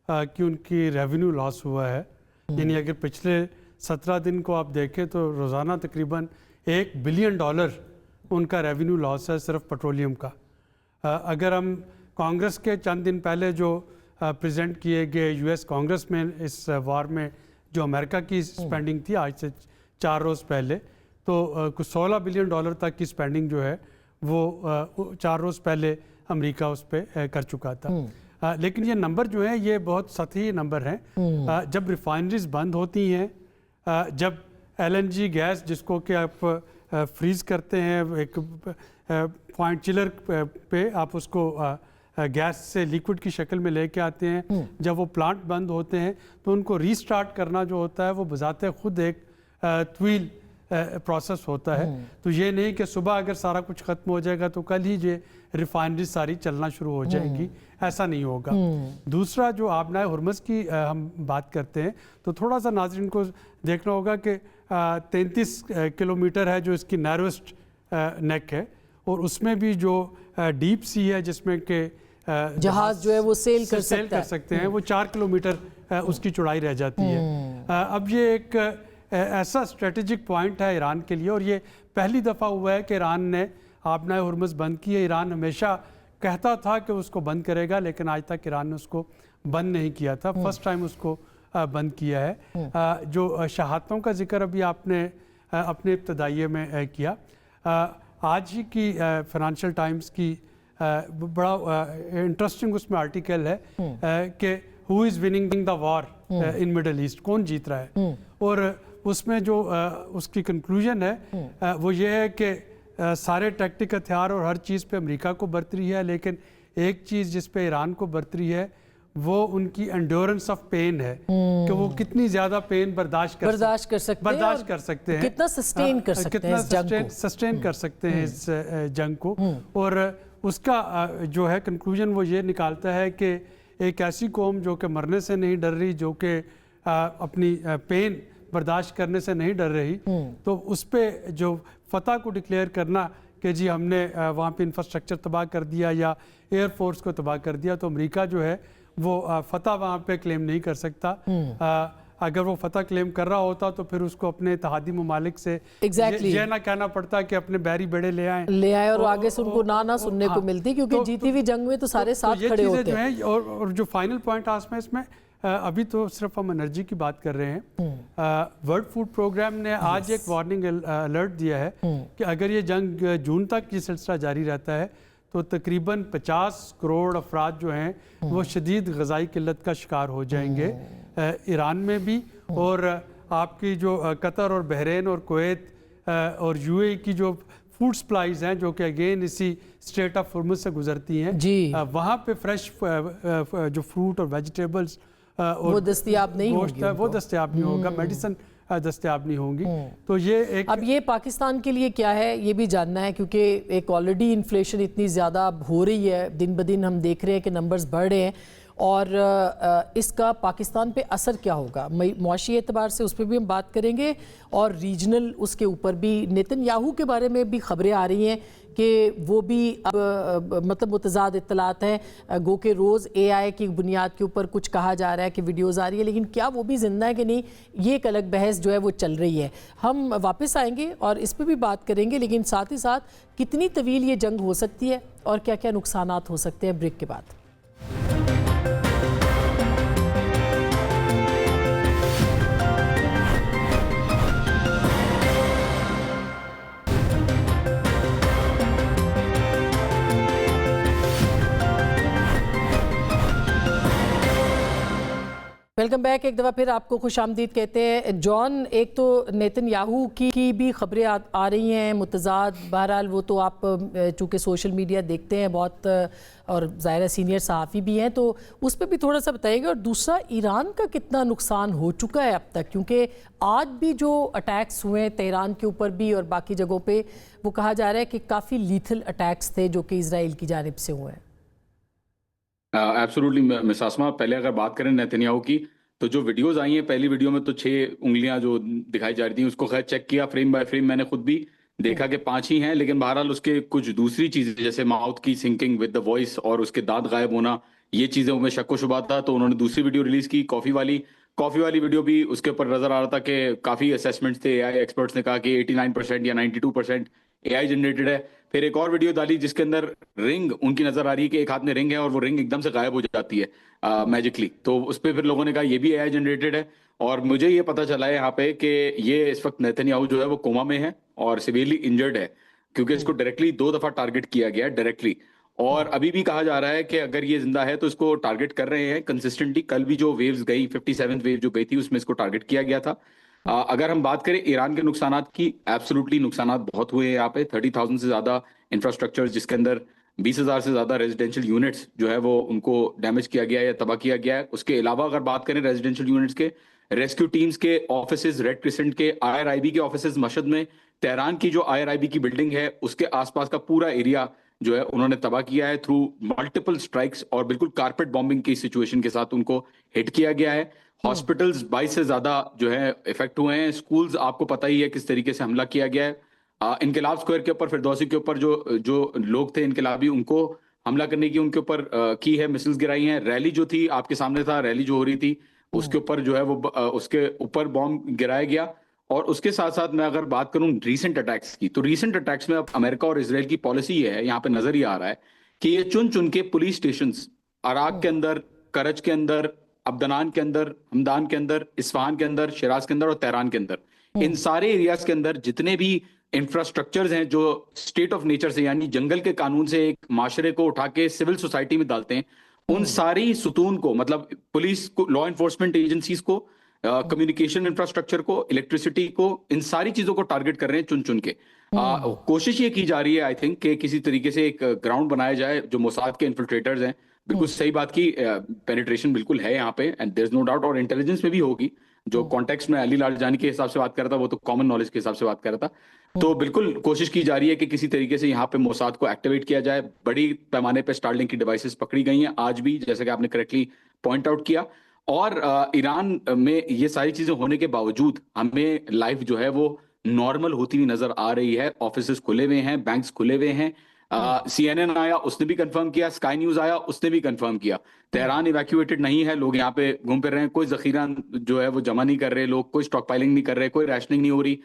की उनकी रेवेन्यू लॉस हुआ है। यानी अगर पिछले 17 दिन को आप देखें तो रोज़ाना तकरीबन $1 बिलियन उनका रेवेन्यू लॉस है सिर्फ पेट्रोलियम का। अगर हम कांग्रेस के चंद दिन पहले जो प्रेजेंट किए गए यूएस कांग्रेस में इस वार में जो अमेरिका की स्पेंडिंग थी आज से 4 रोज़ पहले, तो कुछ $16 बिलियन तक की स्पेंडिंग जो है वो 4 रोज़ पहले अमेरिका उस पर कर चुका था। लेकिन ये नंबर जो है ये बहुत सतही नंबर हैं। जब रिफाइनरीज बंद होती हैं, जब LNG गैस जिसको कि आप फ्रीज करते हैं, एक पॉइंट चिलर पे आप उसको गैस से लिक्विड की शक्ल में लेके आते हैं, जब वो प्लांट बंद होते हैं तो उनको रीस्टार्ट करना जो होता है वो बजाते खुद एक तवील प्रोसेस होता है। तो ये नहीं कि सुबह अगर सारा कुछ ख़त्म हो जाएगा तो कल ही ये रिफाइनरी सारी चलना शुरू हो जाएगी, ऐसा नहीं होगा। दूसरा, जो आबनाए हुर्मुज़ की हम बात करते हैं तो थोड़ा सा नाज़रीन को देखना होगा कि 33 किलोमीटर है जो इसकी नैरोस्ट नेक है, और उसमें भी जो डीप सी है जिसमें कि जहाज जो है वो सेल कर सकते हैं, वो 4 किलोमीटर उसकी चौड़ाई रह जाती है। अब ये एक ऐसा स्ट्रेटेजिक पॉइंट है ईरान के लिए, और ये पहली दफ़ा हुआ है कि ईरान ने आबनाए हुर्मुज़ बंद की है। ईरान हमेशा कहता था कि उसको बंद करेगा, लेकिन आज तक ईरान ने उसको बंद नहीं किया था। फर्स्ट टाइम उसको बंद किया है। जो शहादतों का जिक्र अभी आपने अपने इब्तदाइये में किया, आज ही की फाइनेंशियल टाइम्स की बड़ा इंटरेस्टिंग उसमें आर्टिकल है कि who is winning the war in middle east, कौन जीत रहा है। और उसमें जो उसकी कंक्लूजन है वो ये है कि सारे टैक्टिक हथियार और हर चीज़ पे अमेरिका को बरतरी है, लेकिन एक चीज़ जिस पे ईरान को बरतरी है वो उनकी एंड्योरेंस ऑफ पेन है, कि वो कितनी ज़्यादा पेन बर्दाश्त कर सकते हैं, कितना सस्टेन कर सकते हैं, सस्टेन कर सकते हैं इस जंग को। और उसका जो है कंक्लूजन वो ये निकालता है कि एक ऐसी कौम जो कि मरने से नहीं डर रही, जो कि अपनी पेन बर्दाश्त करने से नहीं डर रही, तो उस पर जो फतह को डिक्लेयर करना कि जी हमने वहाँ पे इंफ्रास्ट्रक्चर तबाह कर दिया या एयरफोर्स को तबाह कर दिया, तो अमेरिका जो है वो फतह वहाँ पे क्लेम नहीं कर सकता। अगर वो फतह क्लेम कर रहा होता तो फिर उसको अपने इत्तेहादी ममालिक से ये ना कहना पड़ता कि अपने बैरी बेड़े ले आए और आगे से उनको ना सुनने को मिलती, क्योंकि जीती हुई जंग में तो सारे साथ खड़े होते हैं। और जो फाइनल पॉइंट आसमें इसमें, अभी तो सिर्फ हम एनर्जी की बात कर रहे हैं। वर्ल्ड फूड प्रोग्राम ने आज एक वार्निंग अलर्ट दिया है कि अगर ये जंग जून तक ये सिलसिला जारी रहता है तो तकरीबन 50 करोड़ अफराद जो हैं वो शदीद ग़िज़ाई किल्लत का शिकार हो जाएंगे ईरान में भी, और आपकी जो कतर और बहरीन और कुवैत और UAE की जो फूड सप्लाईज हैं, जो कि अगेन इसी स्ट्रेट ऑफ हुर्मुज़ से गुजरती हैं, वहाँ पे फ्रेश जो फ्रूट और वेजिटेबल्स वो दस्तयाब नहीं होगी, वो दस्तयाब नहीं होगा, मेडिसिन दस्तयाब नहीं होंगी। तो ये एक, अब ये पाकिस्तान के लिए क्या है ये भी जानना है, क्योंकि एक ऑलरेडी इन्फ्लेशन इतनी ज़्यादा हो रही है, दिन ब दिन हम देख रहे हैं कि नंबर्स बढ़ रहे हैं, और इसका पाकिस्तान पे असर क्या होगा मुआशी एतबार से, उस पर भी हम बात करेंगे, और रीजनल उसके ऊपर भी। नेतन्याहू के बारे में भी खबरें आ रही हैं कि वो भी अब मतलब मुतज़ाद इत्तलात हैं, गो के रोज़ AI की बुनियाद के ऊपर कुछ कहा जा रहा है कि वीडियोज़ आ रही है, लेकिन क्या वो भी ज़िंदा है कि नहीं, ये एक अलग बहस जो है वो चल रही है। हम वापस आएंगे और इस पर भी बात करेंगे, लेकिन साथ ही साथ कितनी तवील ये जंग हो सकती है और क्या क्या नुकसानात हो सकते हैं, ब्रेक के बाद। वेलकम बैक, एक दफ़ा फिर आपको खुश आमदीद कहते हैं। जॉन, एक तो नेतन्याहू की भी खबरें आ रही हैं मुतज़ाद, बहरहाल वो तो आप चूँकि सोशल मीडिया देखते हैं बहुत, और ज़ाहिर सीनियर सहाफ़ी भी हैं, तो उस पर भी थोड़ा सा बताइएगा। और दूसरा, ईरान का कितना नुकसान हो चुका है अब तक, क्योंकि आज भी जो अटैक्स हुए हैं तेहरान के ऊपर भी और बाकी जगहों पर, वो कहा जा रहा है कि काफ़ी लीथल अटैक्स थे जो कि इजराइल की जानिब से हुए हैं। एब्सोल्युटली मिस आसमा, पहले अगर बात करें नेतन्याहू की, तो जो वीडियोस आई हैं पहली वीडियो में तो 6 उंगलियां जो दिखाई जा रही थी, उसको खैर चेक किया फ्रेम बाय फ्रेम, मैंने खुद भी देखा कि 5 ही हैं, लेकिन बहरहाल उसके कुछ दूसरी चीजें जैसे माउथ की सिंकिंग विद द वॉइस और उसके दांत गायब होना, ये चीजें में शक व शुबा था। तो उन्होंने दूसरी वीडियो रिलीज की कॉफी वाली वीडियो भी, उसके ऊपर नजर आ रहा था कि काफी असेसमेंट्स थे, एआई एक्सपर्ट्स ने कहा कि 89% या 92% एआई जनरेटेड है। फिर एक और वीडियो डाली जिसके अंदर रिंग उनकी नजर आ रही है कि एक हाथ में रिंग है और वो रिंग एकदम से गायब हो जाती है मैजिकली। तो उस पर फिर लोगों ने कहा ये भी एआई जनरेटेड है। और मुझे ये पता चला है यहाँ पे कि ये इस वक्त नेतन्याहू जो है वो कोमा में है और सिवियरली इंजर्ड है, क्योंकि इसको डायरेक्टली 2 दफा टारगेट किया गया है डायरेक्टली। और अभी भी कहा जा रहा है कि अगर ये जिंदा है तो इसको टारगेट कर रहे हैं कंसिस्टेंटली। कल भी जो वेव्स गई 57th वेव जो गई थी उसमें इसको टारगेट किया गया था। अगर हम बात करें ईरान के नुकसानात की, एब्सोल्युटली नुकसानात बहुत हुए हैं यहाँ पे। 30,000 से ज्यादा इंफ्रास्ट्रक्चर, जिसके अंदर 20,000 से ज्यादा रेजिडेंशियल यूनिट्स जो है वो उनको डैमेज किया गया है या तबाह किया गया है। उसके अलावा अगर बात करें रेजिडेंशियल यूनिट्स के, रेस्क्यू टीम्स के ऑफिसेज, रेड क्रिसेंट के, IRIB के ऑफिसेज मशहद में, तेहरान की जो IRIB की बिल्डिंग है उसके आसपास का पूरा एरिया जो है उन्होंने तबाह किया है थ्रू मल्टीपल स्ट्राइक्स, और बिल्कुल कारपेट बॉम्बिंग की सिचुएशन के साथ उनको हिट किया गया है। हॉस्पिटल्स 22 से ज्यादा जो है इफेक्ट हुए हैं। स्कूल्स आपको पता ही है किस तरीके से हमला किया गया है। इनकलाब स्क्वायर के ऊपर, फिरदौसी के ऊपर जो लोग थे इनकलाबी, उनको हमला करने की उनके ऊपर की है, मिसाइल्स गिराई हैं। रैली जो थी आपके सामने था, रैली जो हो रही थी उसके ऊपर जो है वो उसके ऊपर बॉम्ब गिराया गया। और उसके साथ साथ मैं अगर बात करूं रीसेंट अटैक्स की, तो रीसेंट अटैक्स में अब अमेरिका और इसराइल की पॉलिसी ये है, यहाँ पे नजर ही आ रहा है कि ये चुन चुन के पुलिस स्टेशंस अराक के अंदर, करज के अंदर, अब्दनान के अंदर, हमदान के अंदर, इस्फहान के अंदर, शिराज के अंदर और तेहरान के अंदर, इन सारे एरियाज के अंदर जितने भी इंफ्रास्ट्रक्चर्स हैं जो स्टेट ऑफ नेचर से, यानी जंगल के कानून से एक माशरे को उठा के सिविल सोसाइटी में डालते हैं, उन सारी सुतून को, मतलब पुलिस को, लॉ एनफोर्समेंट एजेंसीज को, कम्युनिकेशन इंफ्रास्ट्रक्चर को, इलेक्ट्रिसिटी को, इन सारी चीजों को टारगेट कर रहे हैं चुन चुन के। कोशिश ये की जा रही है आई थिंक कि किसी तरीके से एक ग्राउंड बनाया जाए। जो मोसाद के इन्फिल्ट्रेटर्स हैं, बिल्कुल सही बात की, पेनिट्रेशन बिल्कुल है यहाँ पे and there is no doubt, और इंटेलिजेंस में भी होगी। जो कॉन्टेक्स्ट में अली लारजानी के हिसाब से बात कर रहा था वो तो कॉमन नॉलेज के हिसाब से बात कर रहा था। तो बिल्कुल कोशिश की जा रही है कि किसी तरीके से यहाँ पे मोसाद को एक्टिवेट किया जाए। बड़ी पैमाने पे स्टारलिंक की डिवाइसेस पकड़ी गई हैं आज भी, जैसे कि आपने करेक्टली पॉइंट आउट किया। और ईरान में ये सारी चीजें होने के बावजूद हमें लाइफ जो है वो नॉर्मल होती हुई नजर आ रही है। ऑफिसेस खुले हुए हैं, बैंक्स खुले हुए हैं। CNN आया उसने भी कंफर्म किया, स्काई न्यूज आया उसने भी कंफर्म किया। तेहरान इवैक्यूएटेड नहीं है, लोग यहाँ पे घूम फिर रहे हैं, कोई जखीरा जो है वो जमा नहीं कर रहे लोग, कोई स्टॉक पाइलिंग नहीं कर रहे, कोई रैशनिंग नहीं हो रही।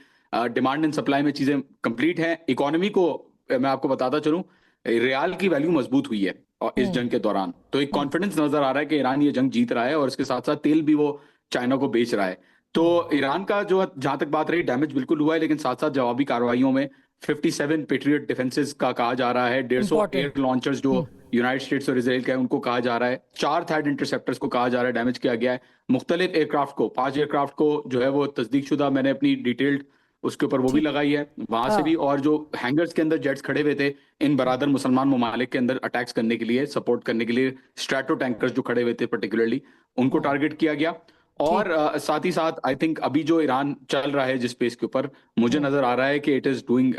डिमांड एंड सप्लाई में चीजें कंप्लीट हैं। इकोनॉमी को मैं आपको बताता चलूं, रियाल की वैल्यू मजबूत हुई है और इस जंग के दौरान, तो एक कॉन्फिडेंस नजर आ रहा है कि ईरान ये जंग जीत रहा है, और इसके साथ साथ तेल भी वो चाइना को बेच रहा है। तो ईरान का जो जहां तक बात रही, डैमेज बिल्कुल हुआ है, लेकिन साथ साथ जवाबी कार्रवाइयों में 57 पेट्रियट डिफेंसेस का कहा जा रहा है, 150 एयर लॉन्चर्स जो यूनाइटेड स्टेट्स और इसराइल का है उनको कहा जा रहा है, 4 थैड इंटरसेप्टर्स को कहा जा रहा है डैमेज किया गया है। मुख्तलिफ एयरक्राफ्ट को, 5 एयरक्राफ्ट को जो है वो तस्दीक शुदा, मैंने अपनी डिटेल्ड उसके ऊपर वो भी लगाई है वहां से भी। और जो हैंगर्स के अंदर जेट्स खड़े हुए थे इन बरादर मुसलमान ममालिक के अंदर अटैक्स करने के लिए, सपोर्ट करने के लिए, स्ट्रैटो टैंकर्स जो खड़े हुए थे पर्टिकुलरली, उनको टारगेट किया गया। और साथ ही साथ आई थिंक अभी जो ईरान चल रहा है जिस पेस के ऊपर, मुझे नजर आ रहा है कि it is doing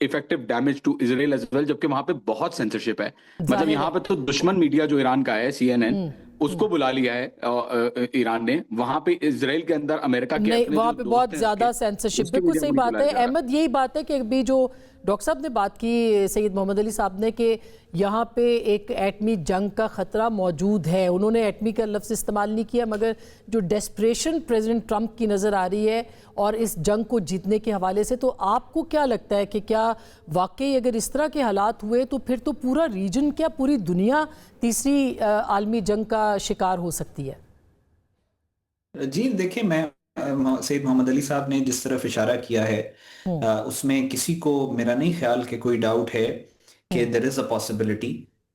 effective damage to Israel as well, जबकि वहां पे बहुत सेंसरशिप है। मतलब यहाँ पे तो दुश्मन मीडिया जो ईरान का है, CNN, उसको बुला लिया है ईरान ने। वहां पे इजराइल के अंदर अमेरिका के नहीं, वहां पे बहुत ज्यादा सेंसरशिप, बिल्कुल सही बात है अहमद। यही बात है कि अभी जो डॉक्टर साहब ने बात की, सैयद मोहम्मद अली साहब ने, कि यहाँ पे एक एटमी जंग का ख़तरा मौजूद है। उन्होंने एटमी का लफ्ज़ इस्तेमाल नहीं किया, मगर जो डेस्परेशन प्रेसिडेंट ट्रंप की नज़र आ रही है और इस जंग को जीतने के हवाले से, तो आपको क्या लगता है कि क्या वाकई अगर इस तरह के हालात हुए तो फिर तो पूरा रीजन, क्या पूरी दुनिया तीसरी आलमी जंग का शिकार हो सकती है? जी देखिए, मैं सैयद मोहम्मद अली साहब ने जिस तरफ इशारा किया है उसमें किसी को मेरा नहीं ख्याल कि कोई डाउट है कि देयर इज अ पॉसिबिलिटी।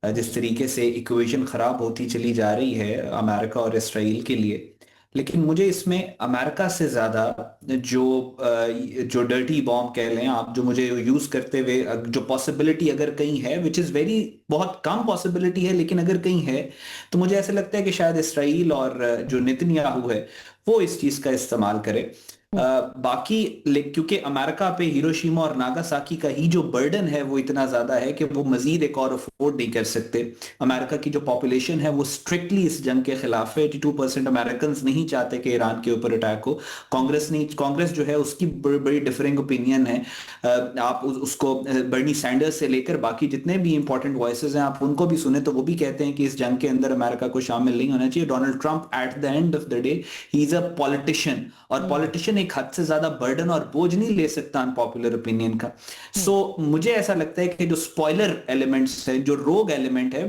जिस तरीके से इक्वेशन खराब होती चली जा रही है अमेरिका और इसराइल के लिए, लेकिन मुझे इसमें अमेरिका से ज्यादा जो डर्टी बॉम्ब कह लें आप, जो मुझे यूज करते हुए जो पॉसिबिलिटी अगर कहीं है, विच इज वेरी, बहुत कम पॉसिबिलिटी है, लेकिन अगर कहीं है तो मुझे ऐसा लगता है कि शायद इसराइल और जो नेतन्याहू है वो इस चीज का इस्तेमाल करे। बाकी क्योंकि अमेरिका पे हिरोशिमा और नागासाकी का ही जो बर्डन है वो इतना ज्यादा है कि वो मजीद एक और अफोर्ड नहीं कर सकते। अमेरिका की जो पॉपुलेशन है वो स्ट्रिक्टली इस जंग के खिलाफ है। 82% अमेरिकन नहीं चाहते कि ईरान के ऊपर अटैक हो। कांग्रेस जो है उसकी बड़ी डिफरिंग ओपिनियन है। आप उसको बर्नी सैंडर्स से लेकर बाकी जितने भी इंपॉर्टेंट वॉइसेस हैं आप उनको भी सुने तो वो भी कहते हैं कि इस जंग के अंदर अमेरिका को शामिल नहीं होना चाहिए। Donald Trump at the end of the day he is a politician, और पॉलिटिशियन एक हद से ज्यादा बर्डन और बोझ नहीं ले सकता अनपॉपुलर ओपिनियन का। सो मुझे ऐसा लगता है कि जो स्पॉइलर एलिमेंट्स है, जो रोग एलिमेंट है,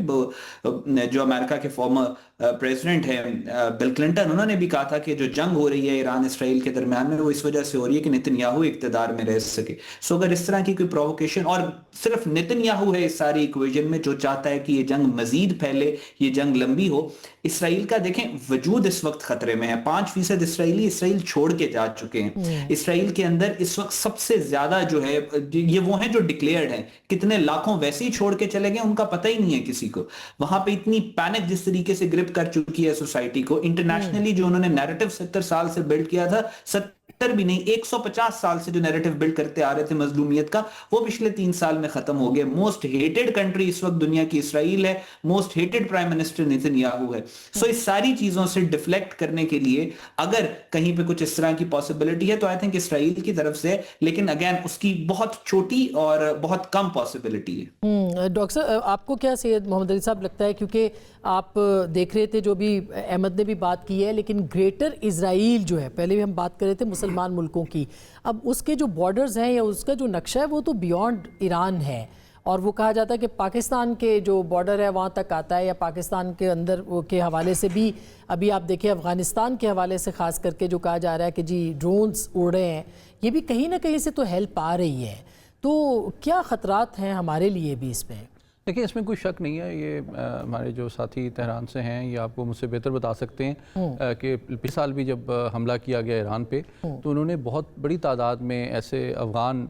जो अमेरिका के फॉर्मर प्रेसिडेंट है बिल क्लिंटन, उन्होंने भी कहा था कि जो जंग हो रही है ईरान इसराइल के दरमियान में वो इस वजह से हो रही है कि नेतन्याहू इक्तदार में रह सके। सो अगर इस तरह की कोई प्रोवोकेशन, और सिर्फ नेतन्याहू है इस सारी इक्वेशन में जो चाहता है कि ये जंग मजीद फैले, ये जंग लंबी हो। इसराइल का देखें वजूद इस वक्त खतरे में है। 5% इसराइली इसराइल छोड़ के जा चुके हैं। इसराइल के अंदर इस वक्त सबसे ज्यादा जो है ये वो हैं जो डिक्लेयर्ड हैं। कितने लाखों वैसे ही छोड़ के चले गए उनका पता ही नहीं है किसी को। वहां पे इतनी पैनिक जिस तरीके से ग्रिप कर चुकी है सोसाइटी को। इंटरनेशनली जो उन्होंने नैरेटिव 70 साल से बिल्ड किया था, 70 भी नहीं 150 साल से जो नैरेटिव बिल्ड करते आ रहे थे मजलूमियत का, वो पिछले 3 साल में खत्म हो गए। मोस्ट हेटेड कंट्री इस वक्त दुनिया की इसराइल है। Most hated prime minister Netanyahu है। सो इस सारी चीजों से डिफ्लेक्ट करने के लिए अगर कहीं पे कुछ इस तरह की पॉसिबिलिटी है तो आई थिंक इसराइल की तरफ से, लेकिन अगेन उसकी बहुत छोटी और बहुत कम पॉसिबिलिटी है। डॉक्टर साहब आपको क्या सैयद मोहम्मद अली साहब लगता है, क्योंकि आप देख रहे थे जो भी अहमद ने भी बात की है, लेकिन ग्रेटर इजराइल जो है, पहले भी हम बात कर रहे थे मुसलमान मुल्कों की, अब उसके जो बॉर्डर्स हैं या उसका जो नक्शा है वो तो बियॉन्ड ईरान है, और वो कहा जाता है कि पाकिस्तान के जो बॉर्डर है वहाँ तक आता है, या पाकिस्तान के अंदर के हवाले से भी अभी आप देखिए अफ़गानिस्तान के हवाले से ख़ास करके जो कहा जा रहा है कि जी ड्रोन्स उड़ रहे हैं, ये भी कहीं ना कहीं से तो हेल्प आ रही है। तो क्या ख़तरात हैं हमारे लिए भी इसमें? देखिए इसमें कोई शक नहीं है। ये हमारे जो साथी तेहरान से हैं ये आपको मुझसे बेहतर बता सकते हैं कि पिछले साल भी जब हमला किया गया ईरान पे तो उन्होंने बहुत बड़ी तादाद में ऐसे अफ़गान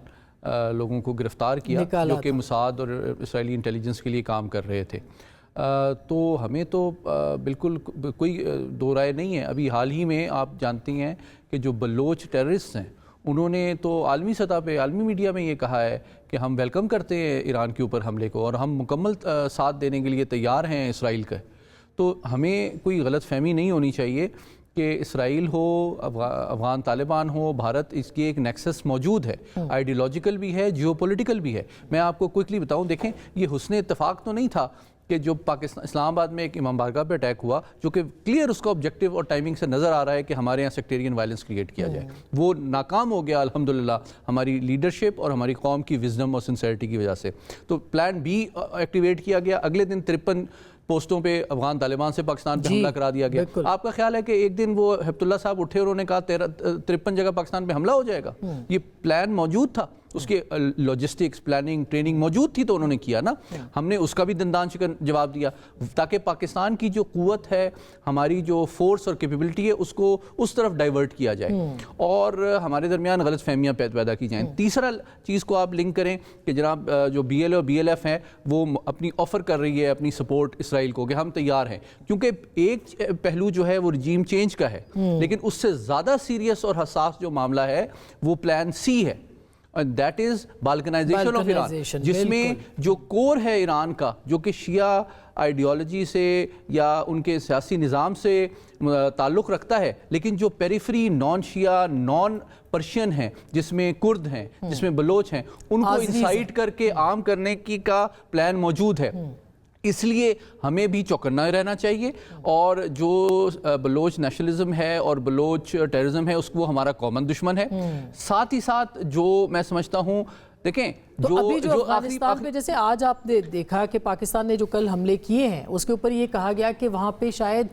लोगों को गिरफ़्तार किया जो कि मुसाद और इसराइली इंटेलिजेंस के लिए काम कर रहे थे। तो हमें तो बिल्कुल कोई दो राय नहीं है। अभी हाल ही में आप जानती हैं कि जो बलोच टेररिस्ट हैं उन्होंने तो आलमी सतह पे, आलमी मीडिया में ये कहा है कि हम वेलकम करते हैं ईरान के ऊपर हमले को और हम मुकम्मल साथ देने के लिए तैयार हैं इसराइल का। तो हमें कोई गलत फहमी नहीं होनी चाहिए कि इसराइल हो, अफ़गान तालिबान हो, भारत, इसकी एक नेक्सस मौजूद है, आइडियोलॉजिकल भी है, जियोपॉलिटिकल भी है। मैं आपको क्विकली बताऊं, देखें ये हुस्न इत्तफाक तो नहीं था कि जो पाकिस्तान इस्लामाबाद में एक इमाम बारगाह पे अटैक हुआ, जो कि क्लियर उसका ऑब्जेक्टिव और टाइमिंग से नज़र आ रहा है कि हमारे यहाँ सेक्टेरियन वायलेंस क्रिएट किया जाए, वो नाकाम हो गया अल्हम्दुलिल्लाह हमारी लीडरशिप और हमारी कौम की विजडम और सिंसेरिटी की वजह से। तो प्लान बी एक्टिवेट किया गया। अगले दिन 53 पोस्टों पे अफगान तालिबान से पाकिस्तान पे हमला करा दिया गया। आपका ख्याल है कि एक दिन वो हिब्तुल्ला साहब उठे और उन्होंने कहा 53 जगह पाकिस्तान पे हमला हो जाएगा? ये प्लान मौजूद था, उसके लॉजिस्टिक्स, प्लानिंग, ट्रेनिंग मौजूद थी, तो उन्होंने किया ना। हमने उसका भी दंदान शिकन जवाब दिया ताकि पाकिस्तान की जो कुव्वत है, हमारी जो फोर्स और कैपेबिलिटी है, उसको उस तरफ डाइवर्ट किया जाए और हमारे दरमियान गलत फहमियाँ पैदा की जाएँ। तीसरा चीज़ को आप लिंक करें कि जनाब जो BLA और BLF हैं वो अपनी ऑफ़र कर रही है अपनी सपोर्ट इसराइल को कि हम तैयार हैं, क्योंकि एक पहलू जो है वो रजीम चेंज का है, लेकिन उससे ज़्यादा सीरियस और हसास जो मामला है वो प्लान C है, that is balkanization of Iran, जिसमें जो कोर है ईरान का, जो कि शिया आइडियोलॉजी से या उनके सियासी निज़ाम से ताल्लुक़ रखता है, लेकिन जो पेरिफरी नॉन शिया नॉन पर्शियन हैं, जिसमें कुर्द हैं, जिसमें बलोच हैं, उनको इंसाइट करके आम करने की का प्लान मौजूद है। इसलिए हमें भी चौकन्ना रहना चाहिए और जो बलोच नेशनलिज्म है और बलोच टेररिज्म है उसको हमारा कॉमन दुश्मन है। साथ ही साथ जो मैं समझता हूँ, देखें तो अभी जो अफगानिस्तान में जैसे आज आपने देखा कि पाकिस्तान ने जो कल हमले किए हैं उसके ऊपर ये कहा गया कि वहाँ पे शायद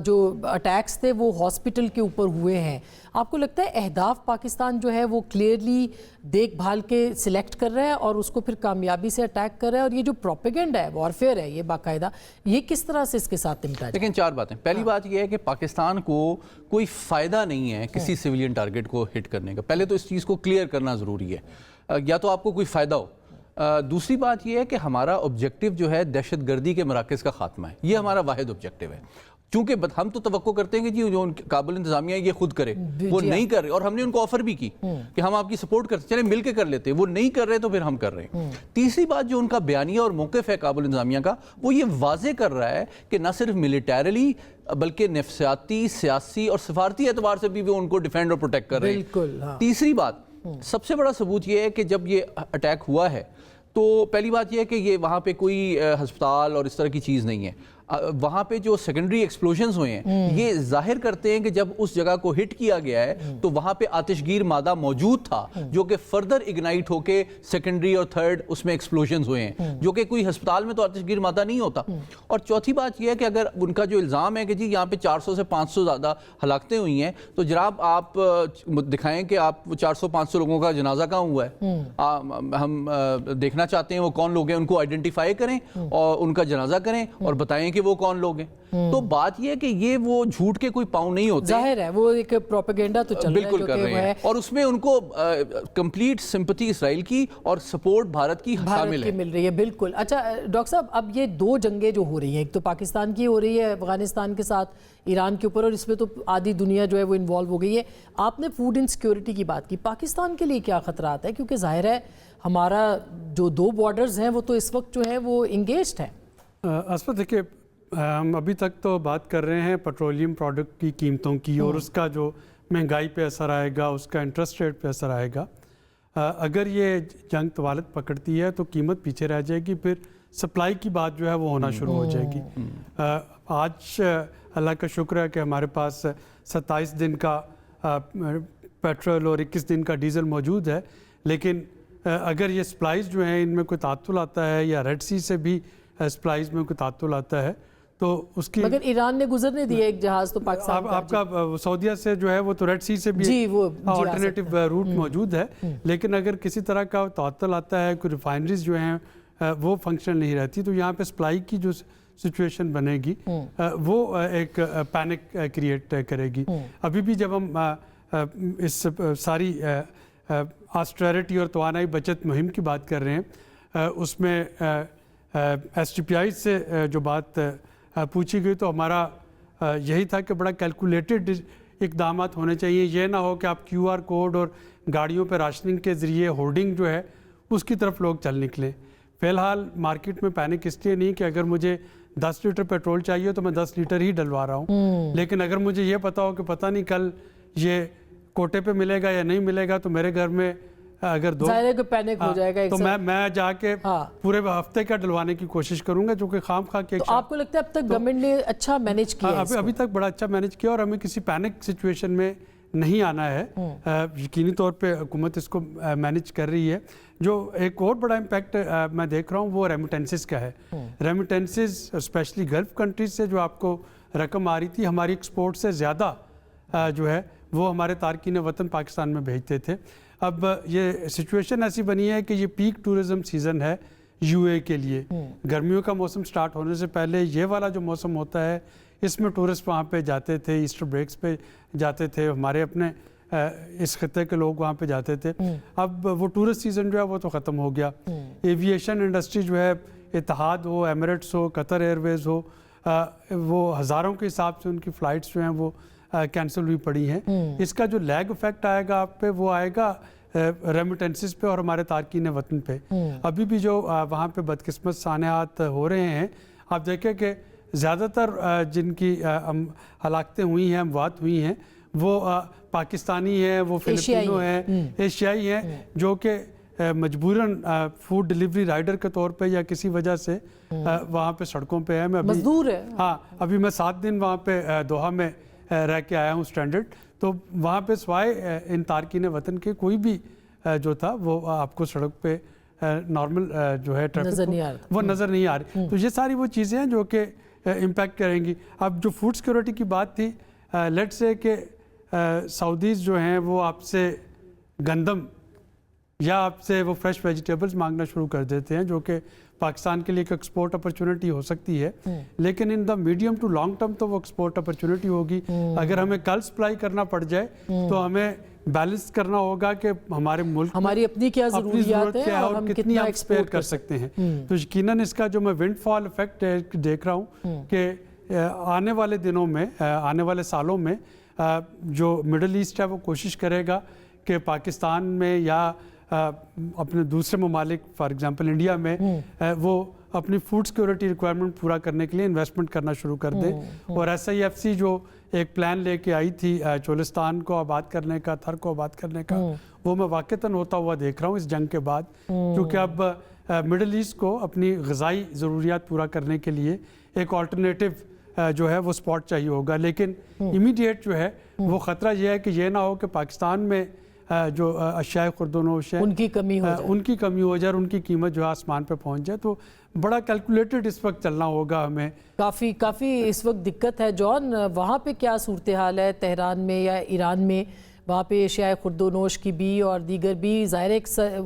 जो अटैक्स थे वो हॉस्पिटल के ऊपर हुए हैं। आपको लगता है अहदाफ पाकिस्तान जो है वो क्लियरली देखभाल के सिलेक्ट कर रहा है और उसको फिर कामयाबी से अटैक कर रहा है, और ये जो प्रोपेगेंडा है, वॉरफेयर है ये बाकायदा, ये किस तरह से इसके साथ निपटा जाए? लेकिन 4 बातें। पहली बात ये है कि पाकिस्तान को कोई फ़ायदा नहीं है किसी सिविलियन टारगेट को हिट करने का। पहले तो इस चीज़ को क्लियर करना ज़रूरी है, या तो आपको कोई फ़ायदा हो। दूसरी बात यह है कि हमारा ऑब्जेक्टिव जो है दहशत गर्दी के मराकज़ का खात्मा है, ये हमारा वाहिद ऑब्जेक्टिव है। چونکہ ہم تو توقع کرتے ہیں کہ جی جو کابل انتظامیہ یہ خود کرے، وہ نہیں کر رہے، اور ہم نے ان کو آفر بھی کی کہ ہم آپ کی سپورٹ کرتے، چلیں مل کے کر لیتے، وہ نہیں کر رہے تو پھر ہم کر رہے ہیں۔ تیسری بات جو ان کا بیانیہ اور موقف ہے کابل انتظامیہ کا، وہ یہ واضح کر رہا ہے کہ نہ صرف ملیٹیرلی بلکہ نفسیاتی، سیاسی اور سفارتی اعتبار سے بھی وہ ان کو ڈیفینڈ اور پروٹیکٹ کر رہے ہیں۔ بالکل۔ تیسری بات، سب سے بڑا ثبوت یہ ہے کہ جب یہ اٹیک ہوا ہے تو پہلی بات یہ ہے کہ یہ وہاں پہ کوئی ہسپتال اور اس طرح کی چیز نہیں ہے، وہاں پہ جو سیکنڈری ایکسپلوژنز ہوئے ہیں یہ ظاہر کرتے ہیں کہ جب اس جگہ کو ہٹ کیا گیا ہے تو وہاں پہ آتش گیر مادہ موجود تھا جو کہ فردر اگنائٹ ہو کے سیکنڈری اور تھرڈ اس میں ایکسپلوژنز ہوئے ہیں، جو کہ کوئی ہسپتال میں تو آتش گیر مادہ نہیں ہوتا۔ اور چوتھی بات یہ ہے کہ اگر ان کا جو الزام ہے کہ جی یہاں پہ 400 سے 500 زیادہ ہلاکتیں ہوئی ہیں، تو جناب آپ دکھائیں کہ آپ 400-500 لوگوں کا جنازہ کہاں ہوا ہے، ہم دیکھنا چاہتے ہیں وہ کون لوگ ہیں، ان کو آئیڈینٹیفائی کریں اور ان کا جنازہ کریں اور بتائیں کہ وہ کون لوگ ہیں۔ تو بات یہ ہے کہ یہ وہ جھوٹ کے کوئی پاؤں نہیں ہوتے، ظاہر ہے وہ ایک پروپیگنڈا تو چل رہا ہے بالکل کر رہے ہیں، اور اس میں ان کو کمپلیٹ سمپتھی اسرائیل کی اور سپورٹ بھارت کی شامل ہے، مل رہی ہے۔ بالکل۔ اچھا ڈاکٹر صاحب، اب یہ دو جنگیں جو ہو رہی ہیں، ایک تو پاکستان کی ہو رہی ہے افغانستان کے ساتھ ایران کے اوپر، اور اس میں تو آدھی دنیا جو ہے وہ انوالو ہو گئی ہے۔ آپ نے فوڈ انسیکیورٹی کی بات کی، پاکستان کے لیے کیا خطرات ہیں؟ کیونکہ ظاہر ہے ہمارا جو دو بارڈرز ہیں وہ تو اس وقت جو ہیں وہ انگیجڈ ہیں۔ اسفت دیکھیے، ہم ابھی تک تو بات کر رہے ہیں پیٹرولیم پروڈکٹ کی قیمتوں کی اور اس کا جو مہنگائی پہ اثر آئے گا، اس کا انٹرسٹ ریٹ پہ اثر آئے گا۔ اگر یہ جنگ طوالت پکڑتی ہے تو قیمت پیچھے رہ جائے گی، پھر سپلائی کی بات جو ہے وہ ہونا شروع ہو جائے گی۔ آج اللہ کا شکر ہے کہ ہمارے پاس 27 دن کا پیٹرول اور 21 دن کا ڈیزل موجود ہے، لیکن اگر یہ سپلائز جو ہیں ان میں کوئی تعطل آتا ہے یا ریڈ سی سے بھی سپلائز میں کوئی تعطل آتا ہے تو اس کی، مگر ایران نے گزرنے دیا ایک جہاز تو پاکستان آپ کا سعودیہ سے جو ہے وہ تو ریڈ سی سے بھی آلٹرنیٹیو روٹ موجود ہے، لیکن اگر کسی طرح کا تعطل آتا ہے، کوئی ریفائنریز جو ہیں وہ فنکشن نہیں رہتی، تو یہاں پہ سپلائی کی جو سچویشن بنے گی وہ ایک پینک کریٹ کرے گی۔ ابھی بھی جب ہم اس ساری آسٹریریٹی اور توانائی بچت مہم کی بات کر رہے ہیں، اس میں ایس ٹی پی آئی سے جو بات پوچھی گئی تو ہمارا یہی تھا کہ بڑا کیلکولیٹڈ اقدامات ہونے چاہیے، یہ نہ ہو کہ آپ کیو آر کوڈ اور گاڑیوں پہ راشننگ کے ذریعے ہورڈنگ جو ہے اس کی طرف لوگ چل نکلیں۔ فی الحال مارکیٹ میں پینک اس لیے نہیں کہ اگر مجھے 10 لیٹر پیٹرول چاہیے تو میں 10 لیٹر ہی ڈلوا رہا ہوں، لیکن اگر مجھے یہ پتا ہو کہ پتہ نہیں کل یہ کوٹے پہ ملے گا یا نہیں ملے گا، تو میرے گھر میں اگر پینک ہو جائے گا تو میں جا کے پورے ہفتے کا ڈلوانے کی کوشش کروں گا، جو کہ خام خواہ کے۔ آپ کو لگتا ہے اب تک گورنمنٹ نے اچھا مینیج کیا ہے؟ ابھی تک بڑا اچھا مینیج کیا، اور ہمیں کسی پینک سچویشن میں نہیں آنا ہے۔ یقینی طور پہ حکومت اس کو مینیج کر رہی ہے۔ جو ایک اور بڑا امپیکٹ میں دیکھ رہا ہوں وہ ریمیٹنسز کا ہے۔ ریمیٹنسز اسپیشلی گلف کنٹریز سے جو آپ کو رقم آ رہی تھی، ہماری ایکسپورٹ سے زیادہ جو ہے وہ ہمارے تارکین وطن پاکستان میں بھیجتے تھے۔ اب یہ سچویشن ایسی بنی ہے کہ یہ پیک ٹورزم سیزن ہے یو اے کے لیے۔ گرمیوں کا موسم سٹارٹ ہونے سے پہلے یہ والا جو موسم ہوتا ہے، اس میں ٹورسٹ وہاں پہ جاتے تھے، ایسٹر بریکس پہ جاتے تھے، ہمارے اپنے اس خطے کے لوگ وہاں پہ جاتے تھے۔ اب وہ ٹورسٹ سیزن جو ہے وہ تو ختم ہو گیا۔ ایویشن انڈسٹری جو ہے، اتحاد ہو، ایمریٹس ہو، قطر ایئر ویز ہو، وہ ہزاروں کے حساب سے ان کی فلائٹس جو ہیں وہ کینسل ہوئی پڑی ہیں۔ اس کا جو لیگ افیکٹ آئے گا آپ پہ، وہ آئے گا ریمیٹنسز پہ اور ہمارے تارکین وطن پہ۔ ابھی بھی جو وہاں پہ بدقسمت سانحات ہو رہے ہیں، آپ دیکھیں کہ زیادہ تر جن کی ہلاکتیں ہوئی ہیں، اموات ہوئی ہیں، وہ پاکستانی ہیں، وہ فلپینو ہیں، ایشیائی ہیں، جو کہ مجبوراً فوڈ ڈیلیوری رائڈر کے طور پہ یا کسی وجہ سے وہاں پہ سڑکوں پہ ہیں۔ میں مزدور ہے۔ ہاں، ابھی میں 7 دن وہاں پہ دوحہ میں رہ کے آیا ہوں اسٹینڈرڈ، تو وہاں پہ سوائے ان تارکین وطن کے کوئی بھی جو تھا وہ آپ کو سڑک پہ نارمل جو ہے ٹریفک وہ نظر نہیں آ رہی۔ تو یہ ساری وہ چیزیں ہیں جو کہ امپیکٹ کریں گی۔ اب جو فوڈ سیکورٹی کی بات تھی، لیٹس سے کہ سعودیز جو ہیں وہ آپ سے گندم یا آپ سے وہ فریش ویجیٹیبلز مانگنا شروع کر دیتے ہیں، جو کہ پاکستان کے لیے ایک ایکسپورٹ اپرچونٹی ہو سکتی ہے، لیکن in the medium to long term تو وہ ایکسپورٹ اپرچونٹی ہوگی۔ اگر ہمیں کل سپلائی کرنا پڑ جائے تو ہمیں بیلنس کرنا ہوگا کہ ہمارے ملک ہماری اپنی کیا ضروریات ہیں اور ہم کتنی ہم ایکسپورٹ کر سکتے ہیں۔ تو یقیناً اس کا جو میں ونڈ فال افیکٹ دیکھ رہا ہوں کہ आने वाले दिनों में, आने वाले सालों में जो मिडल ईस्ट है वो कोशिश करेगा कि पाकिस्तान में या अपने दूसरे ममालिक फॉर एग्जांपल इंडिया में वो अपनी फूड सिक्योरिटी रिक्वायरमेंट पूरा करने के लिए इन्वेस्टमेंट करना शुरू कर दें। और SIFC जो एक प्लान लेके आई थी चोलिस्तान को आबाद करने का, थर को आबाद करने का, वो मैं वाक़तन होता हुआ देख रहा हूँ इस जंग के बाद, क्योंकि अब मिडल ईस्ट को अपनी ग़िज़ाई ज़रूरियात पूरा करने के लिए एक ऑल्टरनेटिव जो है वो स्पॉट चाहिए होगा। लेकिन इमीडिएट जो है वो ख़तरा ये है कि ये ना हो कि पाकिस्तान में जो अशियाए खुर्दोनोश है उनकी कमी हो जाए और उनकी कीमत जो है आसमान पे पहुंच जाए। तो बड़ा कैलकुलेटेड इस वक्त चलना होगा हमें। काफ़ी इस वक्त दिक्कत है। जॉन, वहाँ पे क्या सूरत हाल है तेहरान में या ईरान में? वहाँ पे अशियाए खुर्दोनोश की भी और दीगर भी ज़ाहिर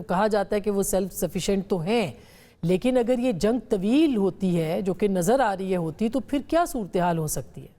कहा जाता है कि वो सेल्फ सफिशेंट तो हैं, लेकिन अगर ये जंग तवील होती है जो कि नज़र आ रही है होती, तो फिर क्या सूरत हाल हो सकती है?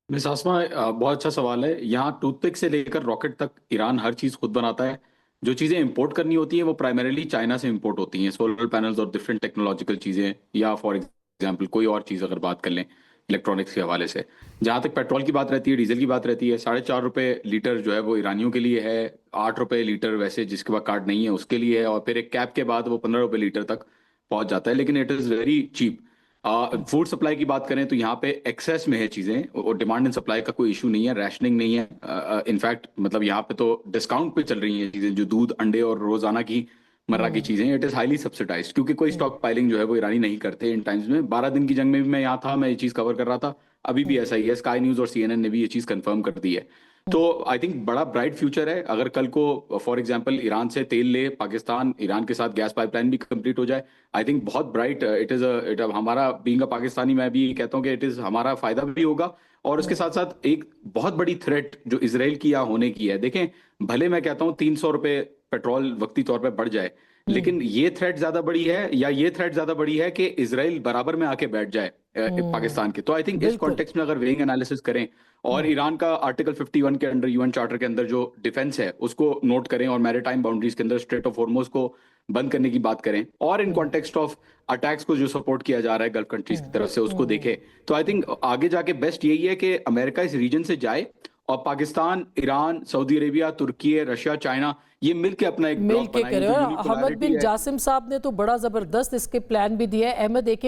मिस आसमा, बहुत अच्छा सवाल है। यहाँ टूथपिक से लेकर रॉकेट तक ईरान हर चीज़ खुद बनाता है। जो चीज़ें इंपोर्ट करनी होती हैं वो प्राइमरीली चाइना से इंपोर्ट होती हैं, सोलर पैनल्स और डिफरेंट टेक्नोलॉजिकल चीज़ें, या फॉर एग्जांपल कोई और चीज़ अगर बात कर लें इलेक्ट्रॉनिक्स के हवाले से। जहाँ तक पेट्रोल की बात रहती है, डीजल की बात रहती है, 4.5 रुपये लीटर जो है वो ईरानियों के लिए है, 8 रुपये लीटर वैसे जिसके पास कार्ड नहीं है उसके लिए है, और फिर एक कैप के बाद वो 15 रुपये लीटर तक पहुँच जाता है, लेकिन it is very cheap. Food supply की बात करें तो यहाँ पे एक्सेस में है चीज़ें, और डिमांड एंड सप्लाई का कोई इशू नहीं है, रैशनिंग नहीं है। इनफैक्ट मतलब यहाँ पे तो डिस्काउंट पे चल रही हैं चीज़ें, जो दूध, अंडे और रोज़ाना की मर्रा की चीज़ें। इट इज़ हाईली सब्सिडाइज्ड, क्योंकि कोई स्टॉक पाइलिंग जो है वो ईरानी नहीं करते इन टाइम्स में। 12 दिन की जंग में भी मैं यहाँ था, मैं ये चीज़ कवर कर रहा था, अभी भी ऐसा ही है। स्काई न्यूज़ और CNN ने भी ये चीज़ कंफर्म कर दी है। तो आई थिंक बड़ा ब्राइट फ्यूचर है। अगर कल को फॉर एग्जांपल ईरान से तेल ले पाकिस्तान, ईरान के साथ गैस पाइपलाइन भी कंप्लीट हो जाए, आई थिंक बहुत ब्राइट इट इज़ हमारा बीइंग अ पाकिस्तानी, मैं भी कहता हूँ कि इट इज़ हमारा फ़ायदा भी होगा। और उसके साथ साथ एक बहुत बड़ी थ्रेट जो इजराइल की यहाँ होने की है, देखें भले मैं कहता हूँ 300 रुपये पेट्रोल वक्ती तौर पर बढ़ जाए, लेकिन ये थ्रेट ज्यादा बड़ी है, या ये थ्रेट ज्यादा बड़ी है कि इजराइल बराबर में आके बैठ जाए पाकिस्तान के। तो आई थिंक इस कॉन्टेक्स्ट में अगर वेइंग एनालिसिस करें और ईरान का आर्टिकल 51 के अंडर, UN चार्टर के अंदर जो डिफेंस है उसको नोट करें, और मैरीटाइम बाउंड्रीज के अंदर स्ट्रेट ऑफ हॉर्मुज को बंद करने की बात करें, और इन कॉन्टेक्स्ट ऑफ अटैक्स को जो सपोर्ट किया जा रहा है गल्फ कंट्रीज की तरफ से उसको देखें, तो आई थिंक आगे जाके बेस्ट यही है कि अमेरिका इस रीजन से जाए और पाकिस्तान, ईरान, सऊदी अरेबिया, तुर्की, रशिया, चाइना ये मिलके अपना एक ब्लॉक बनाएं। करे। और अहमद बिन जासिम साहब ने तो बड़ा ज़बरदस्त इसके प्लान भी दिया है। अहमद, एक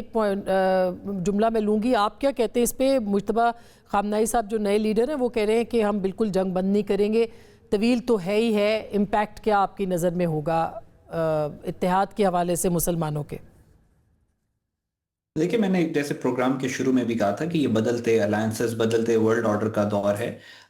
जुमला मैं लूँगी, आप क्या कहते हैं इस पे? मुज्तबा खामनाई साहब जो नए लीडर हैं वो कह रहे हैं कि हम बिल्कुल जंग बंद नहीं करेंगे, तवील तो है ही है, इम्पैक्ट क्या आपकी नज़र में होगा इत्तेहाद के हवाले से मुसलमानों के? देखिए, मैंने जैसे प्रोग्राम के शुरू में भी कहा था कि ये बदलते अलायंसेस, बदलते वर्ल्ड ऑर्डर का दौर है।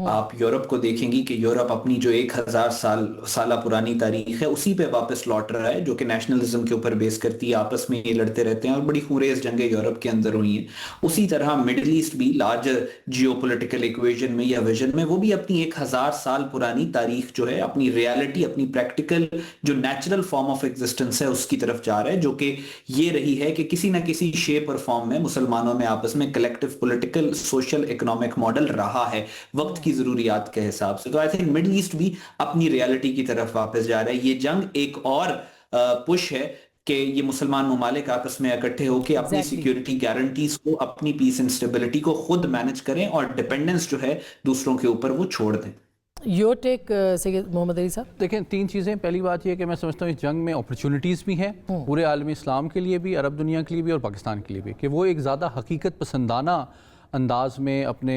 आप यूरोप को देखेंगी कि यूरोप अपनी जो 1000 साल पुरानी तारीख है उसी पे वापस लौट रहा है, जो कि नेशनलिज्म के ऊपर बेस करती है। आपस में ये लड़ते रहते हैं और बड़ी खूरेज जंगें यूरोप के अंदर हुई हैं। उसी तरह मिडिल ईस्ट भी लार्जर जियोपॉलिटिकल इक्वेशन में या विजन में वो भी अपनी 1000 साल पुरानी तारीख जो है, अपनी रियलिटी, अपनी प्रैक्टिकल जो नेचुरल फॉर्म ऑफ एग्जिस्टेंस है उसकी तरफ जा रहा है, जो कि ये रही है कि किसी ना किसी पर फॉर्म में मुसलमानों में आपस में collective political, social, economic model रहा है वक्त की जरूरियात के हिसाब से। तो आई थिंक मिडिल ईस्ट भी अपनी रियलिटी की तरफ वापस जा रहा है। ये जंग एक और पुश है कि ये मुसलमान ममालिक आपस में इकट्ठे होकर अपनी सिक्योरिटी गारंटीज को, अपनी पीस एंड स्टेबिलिटी को खुद मैनेज करें और डिपेंडेंस जो है दूसरों के ऊपर वो छोड़ दें। योर टेक सैयद मोहम्मद अली साहब? देखें, 3 चीज़ें। पहली बात यह कि मैं समझता हूँ इस जंग में अपॉर्चुनिटीज़ भी हैं पूरे आलमी इस्लाम के लिए भी, अरब दुनिया के लिए भी और पाकिस्तान के लिए भी, कि वो एक ज़्यादा हकीकत पसंदाना अंदाज में अपने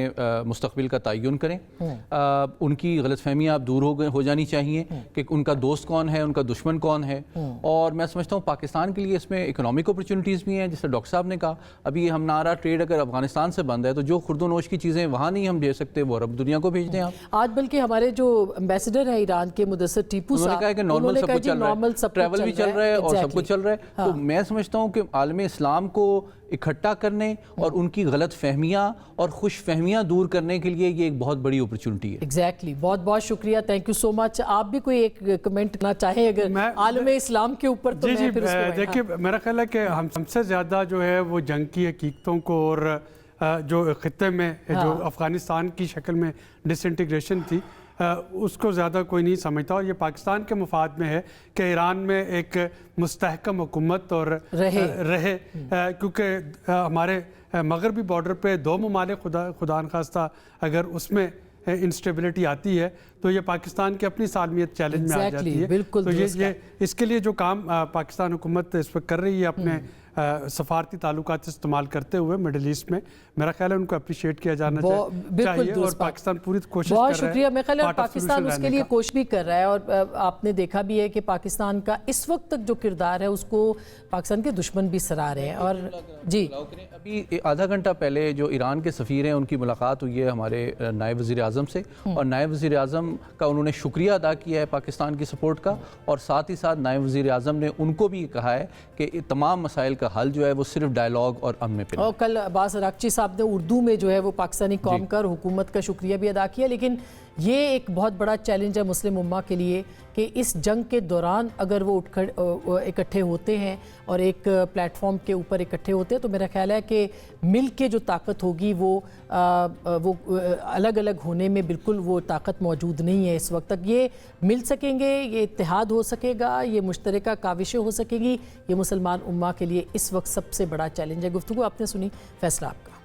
मुस्तकबिल का तयन करें। उनकी गलतफहमियाँ दूर हो जानी चाहिए कि उनका दोस्त कौन है, उनका दुश्मन कौन है। और मैं समझता हूँ पाकिस्तान के लिए इसमें इकोनॉमिक अपॉर्चुनिटीज़ भी हैं, जैसे डॉक्टर साहब ने कहा। अभी हम नारा ट्रेड अगर अफगानिस्तान से बंद है तो जो खुर्दोनोश की चीज़ें वहाँ नहीं हम भेज सकते वो अरब दुनिया को भेज दें आप। आज बल्कि हमारे जो एम्बेसडर हैं ईरान के, मुदस्सिर टीपू साहब, उन्होंने कहा कि नॉर्मल सब कुछ चल रहा है, ट्रैवल भी चल रहा है और सब कुछ चल रहा है। तो मैं समझता हूँ कि आलम इस्लाम को इकट्ठा करने और उनकी गलत फहमियाँ और खुश फहमियाँ दूर करने के लिए ये एक बहुत बड़ी अपॉर्चुनिटी है। एग्जैक्टली। बहुत बहुत शुक्रिया, थैंक यू सो मच। आप भी कोई एक कमेंट करना चाहें अगर आलम इस्लाम के ऊपर? तो जी, देखिए, मेरा ख्याल है कि हमसे ज़्यादा जो है वो जंग की हकीकतों को और जो खित्ते में जो अफ़गानिस्तान की शक्ल में डिसइंटीग्रेशन थी उसको ज़्यादा कोई नहीं समझता, और ये पाकिस्तान के मफाद में है कि ईरान में एक मुस्तहकम हुकूमत और रहे क्योंकि हमारे मगरबी बॉर्डर पे दो ममालिक खुदा न खास्ता अगर उसमें इंस्टेबिलिटी आती है तो ये पाकिस्तान की अपनी सालमियत चैलेंज में आ जाती है। बिल्कुल तो ये इसके लिए जो काम पाकिस्तान हुकूमत इस वक्त कर रही है अपने सफारती ताल्लुकात इस्तेमाल करते हुए मिडल ईस्ट में, मेरा ख्याल है उनको अप्रिशिएट किया जाना चाहिए और पाकिस्तान पूरी कोशिश कर रहा है। बहुत शुक्रिया। मेरा ख्याल है पाकिस्तान उसके लिए कोशिश भी कर रहा है, और आपने देखा भी है कि पाकिस्तान का इस वक्त तक जो किरदार है उसको पाकिस्तान के दुश्मन भी सराह रहे हैं। और जी अभी आधा घंटा पहले जो ईरान के सफ़ीर हैं उनकी मुलाकात हुई है हमारे नायब वज़ीर आज़म से, और नायब वज़ीर आज़म का उन्होंने शुक्रिया अदा किया है पाकिस्तान की सपोर्ट का, और साथ ही साथ नायब वज़ीर आज़म ने उनको भी कहा है कि तमाम मसाइल का हल जो है वो सिर्फ डायलॉग और अमन पे। और कल अब्बास अरागची साहब ने उर्दू में जो है वो पाकिस्तानी कौम का और हुकूमत का शुक्रिया भी अदा किया, लेकिन ये एक बहुत बड़ा चैलेंज है मुस्लिम उम्मा के लिए कि इस जंग के दौरान अगर वो इकट्ठे होते हैं और एक प्लेटफॉर्म के ऊपर इकट्ठे होते हैं तो मेरा ख्याल है कि मिल के जो ताकत होगी वो अलग अलग होने में बिल्कुल वो ताकत मौजूद नहीं है इस वक्त तक। ये मिल सकेंगे, ये इत्तेहाद हो सकेगा, ये मुश्तरका काविशें हो सकेगी, ये मुसलमान उम्मा के लिए इस वक्त सबसे बड़ा चैलेंज है। गुफ्तगू आपने सुनी, फैसला आपका।